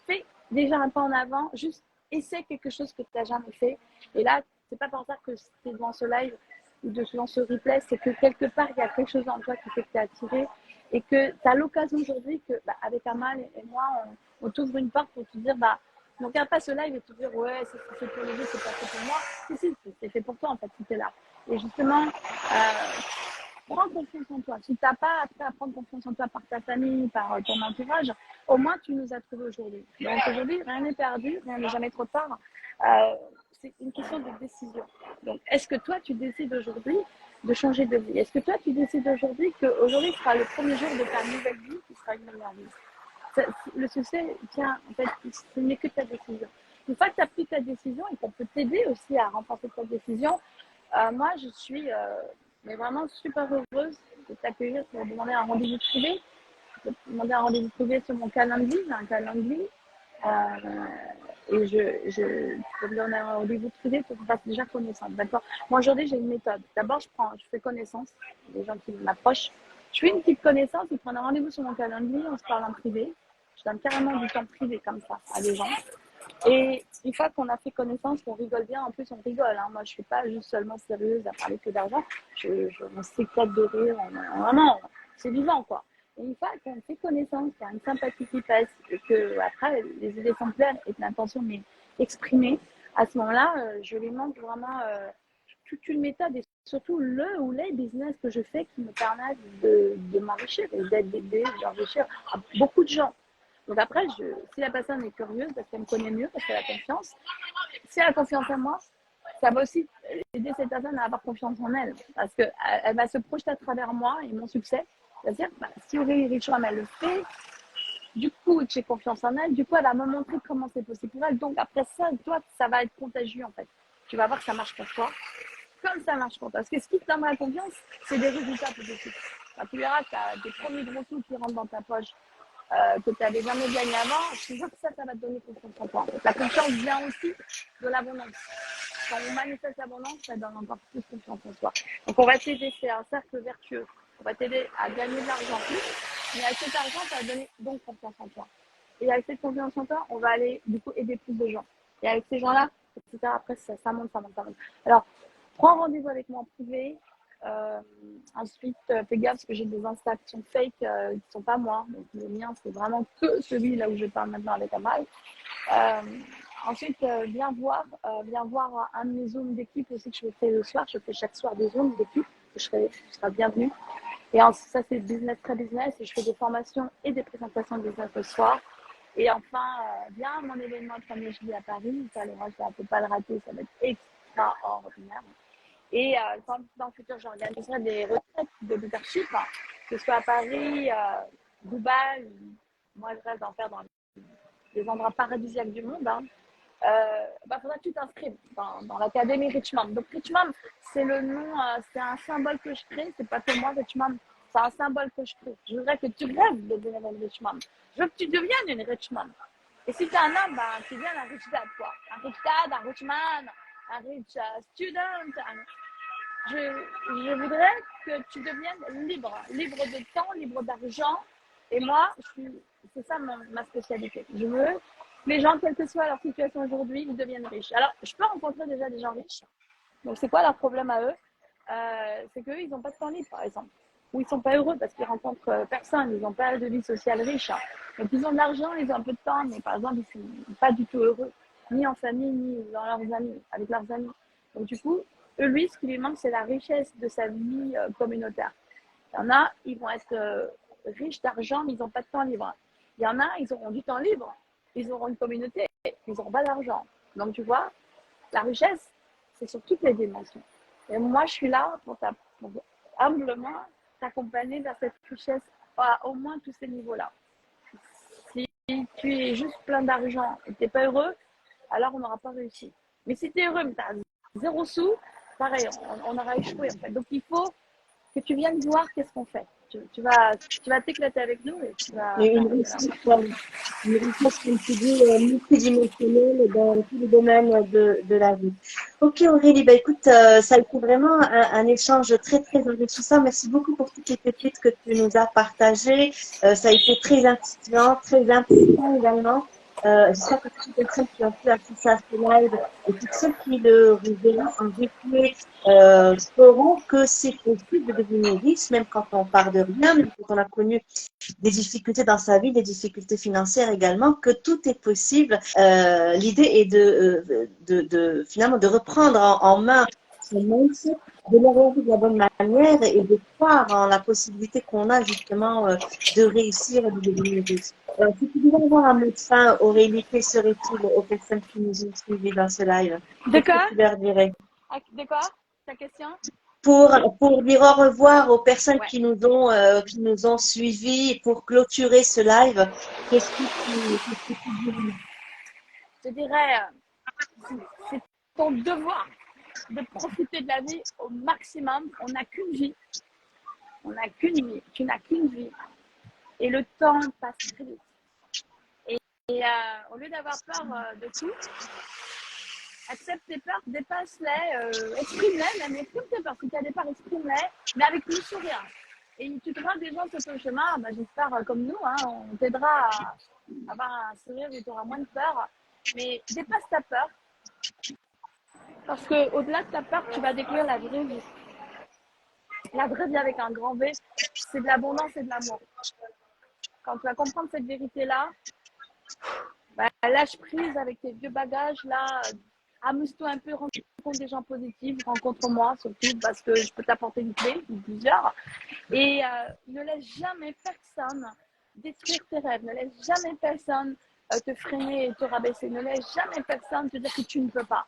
fais déjà un pas en avant, juste essaie quelque chose que tu n'as jamais fait. Et là, c'est pas pour ça que tu es devant ce live ou devant ce replay, c'est que quelque part, il y a quelque chose en toi qui fait que tu es attiré et que tu as l'occasion aujourd'hui que, avec Amal et moi, on t'ouvre une porte pour te dire, ne regarde pas ce live et te dire, ouais, c'est pour les autres, c'est pas fait pour moi. Si, c'est fait pour toi, en fait, si tu es là. Et justement, prends confiance en toi. Si tu n'as pas appris à prendre confiance en toi par ta famille, par ton entourage, au moins tu nous as trouvés aujourd'hui. Donc aujourd'hui, rien n'est perdu, rien n'est jamais trop tard. C'est une question de décision. Donc, est-ce que toi, tu décides aujourd'hui de changer de vie? Est-ce que toi, tu décides aujourd'hui qu'aujourd'hui sera le premier jour de ta nouvelle vie qui sera une meilleure vie? Le succès, tiens, en fait, ce n'est que ta décision. Une fois que tu as pris ta décision et qu'on peut t'aider aussi à renforcer ta décision, moi, je suis mais vraiment super heureuse de t'accueillir pour demander un rendez-vous privé. De demander un rendez-vous privé sur mon calendrier, j'ai un calendrier. Et je peux me donner un rendez-vous privé pour qu'on fasse déjà connaissance. D'accord? Moi, aujourd'hui, j'ai une méthode. D'abord, je fais connaissance des gens qui m'approchent. Je fais une petite connaissance, ils prennent un rendez-vous sur mon calendrier, on se parle en privé. Je donne carrément du temps privé comme ça à des gens. Et une fois qu'on a fait connaissance, on rigole bien. En plus, on rigole. Hein. Moi, je ne suis pas juste seulement sérieuse à parler que d'argent. On s'éclate de rire. Vraiment, c'est vivant, quoi. Et une fois qu'on fait connaissance, qu'il y a une sympathie qui passe et que après les idées sont claires et que l'intention m'est exprimée, à ce moment-là, je lui montre vraiment toute une méthode et surtout le ou les business que je fais qui me permettent de m'enrichir et d'aider, d'enrichir beaucoup de gens. Donc après, si la personne est curieuse, parce qu'elle me connaît mieux, parce qu'elle a confiance, si elle a confiance en moi, ça va aussi aider cette personne à avoir confiance en elle. Parce qu'elle va se projeter à travers moi et mon succès. C'est-à-dire, si Aurélie Richman, elle le fait, du coup, j'ai confiance en elle, du coup, elle va me montrer comment c'est possible pour elle. Donc après ça, toi, ça va être contagieux en fait. Tu vas voir que ça marche pour toi, comme ça marche pour toi. Parce que ce qui te donnera confiance, c'est des résultats positifs. Quand tu verras que tu as des premiers gros sous qui rentrent dans ta poche, que tu n'avais jamais gagné avant, je suis sûre que ça va te donner confiance en toi. La confiance vient aussi de l'abondance. Quand on manifeste l'abondance, ça donne encore plus confiance en soi. Donc, on va t'aider, c'est un cercle vertueux. On va t'aider à gagner de l'argent plus, mais avec cet argent, ça va donner donc confiance en toi. Et avec cette confiance en toi, on va aller du coup aider plus de gens. Et avec ces gens-là, etc., après, ça monte. Alors, prends rendez-vous avec moi en privé. Ensuite, fais gaffe parce que j'ai des Insta qui sont fake, qui ne sont pas moi. Donc, le mien, c'est vraiment que celui là où je parle maintenant avec Amal. Ensuite, viens voir un de mes zooms d'équipe aussi que je fais le soir. Je fais chaque soir des zooms d'équipe. Tu seras bienvenue. Et ça, c'est business, très business. Et je fais des formations et des présentations de business le soir. Et enfin, viens mon événement le 1er juillet à Paris. Ça, moi, je ne peux pas le rater, ça va être extraordinaire. Et dans le futur, j'organiserai des retraites de leadership, hein, que ce soit à Paris, Dubaï. Moi, je rêve d'en faire dans les endroits paradisiaques du monde. Hein. Faudra que tu t'inscrives dans l'académie Richmond. Donc Richmond, c'est le nom, c'est un symbole que je crée. C'est pas que moi, Richmond, c'est un symbole que je crée. Je voudrais que tu rêves de devenir une Richmond. Je veux que tu deviennes une Richmond. Et si tu es un homme, tu deviens un rich dad, quoi. Un rich dad, un rich man, un rich student. Je voudrais que tu deviennes libre de temps, libre d'argent. Et moi, c'est ça ma spécialité. Je veux que les gens, quelle que soit leur situation aujourd'hui, ils deviennent riches. Alors, je peux rencontrer déjà des gens riches. Donc, c'est quoi leur problème à eux? C'est qu'eux, ils n'ont pas de temps libre, par exemple. Ou ils ne sont pas heureux parce qu'ils rencontrent personne. Ils n'ont pas de vie sociale riche. Donc, ils ont de l'argent, ils ont un peu de temps, mais par exemple, ils ne sont pas du tout heureux, ni en famille, ni dans leurs amis, avec leurs amis. Donc, du coup, lui, ce qui lui manque, c'est la richesse de sa vie communautaire. Il y en a, ils vont être riches d'argent, mais ils n'ont pas de temps libre. Il y en a, ils auront du temps libre, ils auront une communauté, ils n'auront pas d'argent. Donc, tu vois, la richesse, c'est sur toutes les dimensions. Et moi, je suis là pour humblement t'accompagner vers cette richesse à au moins tous ces niveaux-là. Si tu es juste plein d'argent et tu n'es pas heureux, alors on n'aura pas réussi. Mais si tu es heureux, mais tu as 0 sous, pareil, on aura échoué en fait. Donc il faut que tu viennes voir qu'est-ce qu'on fait. Tu vas t'éclater avec nous et tu vas. Une richesse, comme tu dis, multidimensionnelle dans tous les domaines de la vie. Ok Aurélie, écoute, ça a été vraiment un échange très très enrichissant. Merci beaucoup pour toutes les pépites que tu nous as partagées. Ça a été très inspirant, très important également. J'espère que toutes les personnes qui ont pu assister à ce live et toutes celles qui le reverront en replay sauront que c'est possible de devenir riche, même quand on part de rien, même quand on a connu des difficultés dans sa vie, des difficultés financières également, que tout est possible. L'idée est finalement de reprendre en main son mindset, de l'orienter de la bonne manière et de croire en la possibilité qu'on a justement de réussir et de devenir riche. Si tu devais avoir un mot de fin, Aurélie, que serait-il aux personnes qui nous ont suivis dans ce live? De quoi? Qu'est-ce que tu leur dirais? De quoi? Ta question? Pour dire au revoir aux personnes Ouais. qui nous ont suivis, pour clôturer ce live, qu'est-ce que tu dirais? Je dirais, c'est ton devoir de profiter de la vie au maximum. On n'a qu'une vie. On n'a qu'une vie. Tu n'as qu'une vie. Et le temps passe très vite. Et au lieu d'avoir peur de tout, accepte tes peurs, dépasse-les, exprime-les, même exprime tes peurs. Si tu as des peurs, exprime-les, mais avec le sourire. Et tu trouveras des gens sur ton chemin, j'espère comme nous, hein, on t'aidera à avoir un sourire où tu auras moins de peur. Mais dépasse ta peur, parce qu'au-delà de ta peur, tu vas découvrir la vraie vie. La vraie vie avec un grand V, c'est de l'abondance et de l'amour. Quand tu vas comprendre cette vérité-là, lâche prise avec tes vieux bagages, là, amuse-toi un peu, rencontre des gens positifs, rencontre-moi surtout parce que je peux t'apporter une clé ou plusieurs. Et ne laisse jamais personne détruire tes rêves, ne laisse jamais personne te freiner et te rabaisser, ne laisse jamais personne te dire que tu ne peux pas.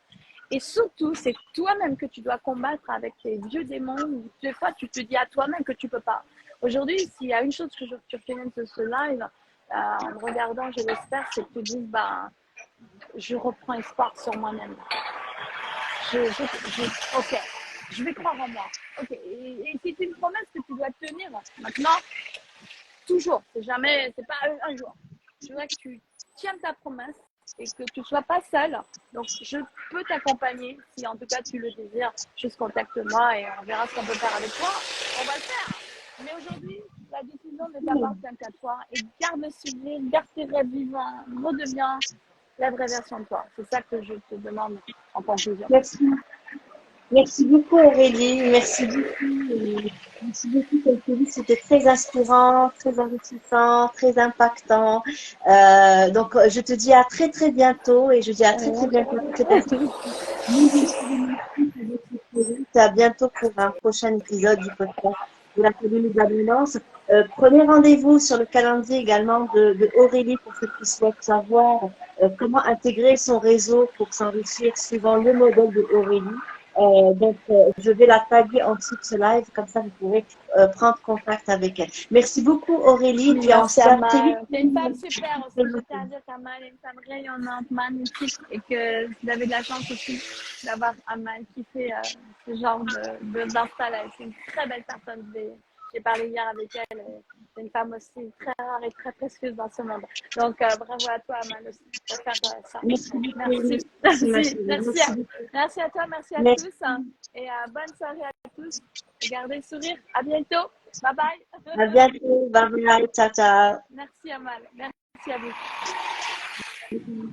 Et surtout, c'est toi-même que tu dois combattre avec tes vieux démons où des fois tu te dis à toi-même que tu ne peux pas. Aujourd'hui, s'il y a une chose que tu retiens de ce live, en me regardant, je l'espère, c'est que tu dises, je reprends espoir sur moi-même. Ok, je vais croire en moi. Ok, et c'est une promesse que tu dois tenir maintenant, toujours. C'est pas un jour. Je voudrais que tu tiennes ta promesse et que tu ne sois pas seule. Donc, je peux t'accompagner, si en tout cas tu le désires. Juste contacte-moi et on verra ce qu'on peut faire avec toi. On va le faire. Mais aujourd'hui, la décision ne t'appartient qu'à toi. Et garde le sujet, garde tes rêves vivants, redeviens la vraie version de toi. C'est ça que je te demande en conclusion. Merci. Merci beaucoup Aurélie, merci beaucoup. Merci beaucoup, comme tu dis, c'était très inspirant, très enrichissant, très impactant. Donc, je te dis à très très bientôt et je dis à très très bientôt à toutes les personnes. À bientôt pour un prochain épisode du podcast de l'Académie de l'Abondance. Prenez rendez-vous sur le calendrier également de Aurélie pour ceux qui souhaitent savoir comment intégrer son réseau pour s'enrichir suivant le modèle de Aurélie. Je vais la taguer en dessous de ce live, comme ça vous pourrez prendre contact avec elle. Merci beaucoup Aurélie, puis on se Merci voit très vite. Amal. T'es une femme super aussi. Je tiens à dire qu'Amal est une femme rayonnante, magnifique et que vous avez de la chance aussi d'avoir Amal qui fait ce genre d'installation. C'est une très belle personne. J'ai parlé hier avec elle. C'est une femme aussi très rare et très précieuse dans ce monde. Donc bravo à toi Amal aussi pour faire ça. Merci beaucoup. Merci à toi, merci à Merci. tous et bonne soirée à tous. Gardez le sourire. À bientôt. Bye bye. À bientôt. Bye bye. Ciao, ciao. Merci Amal. Merci à vous.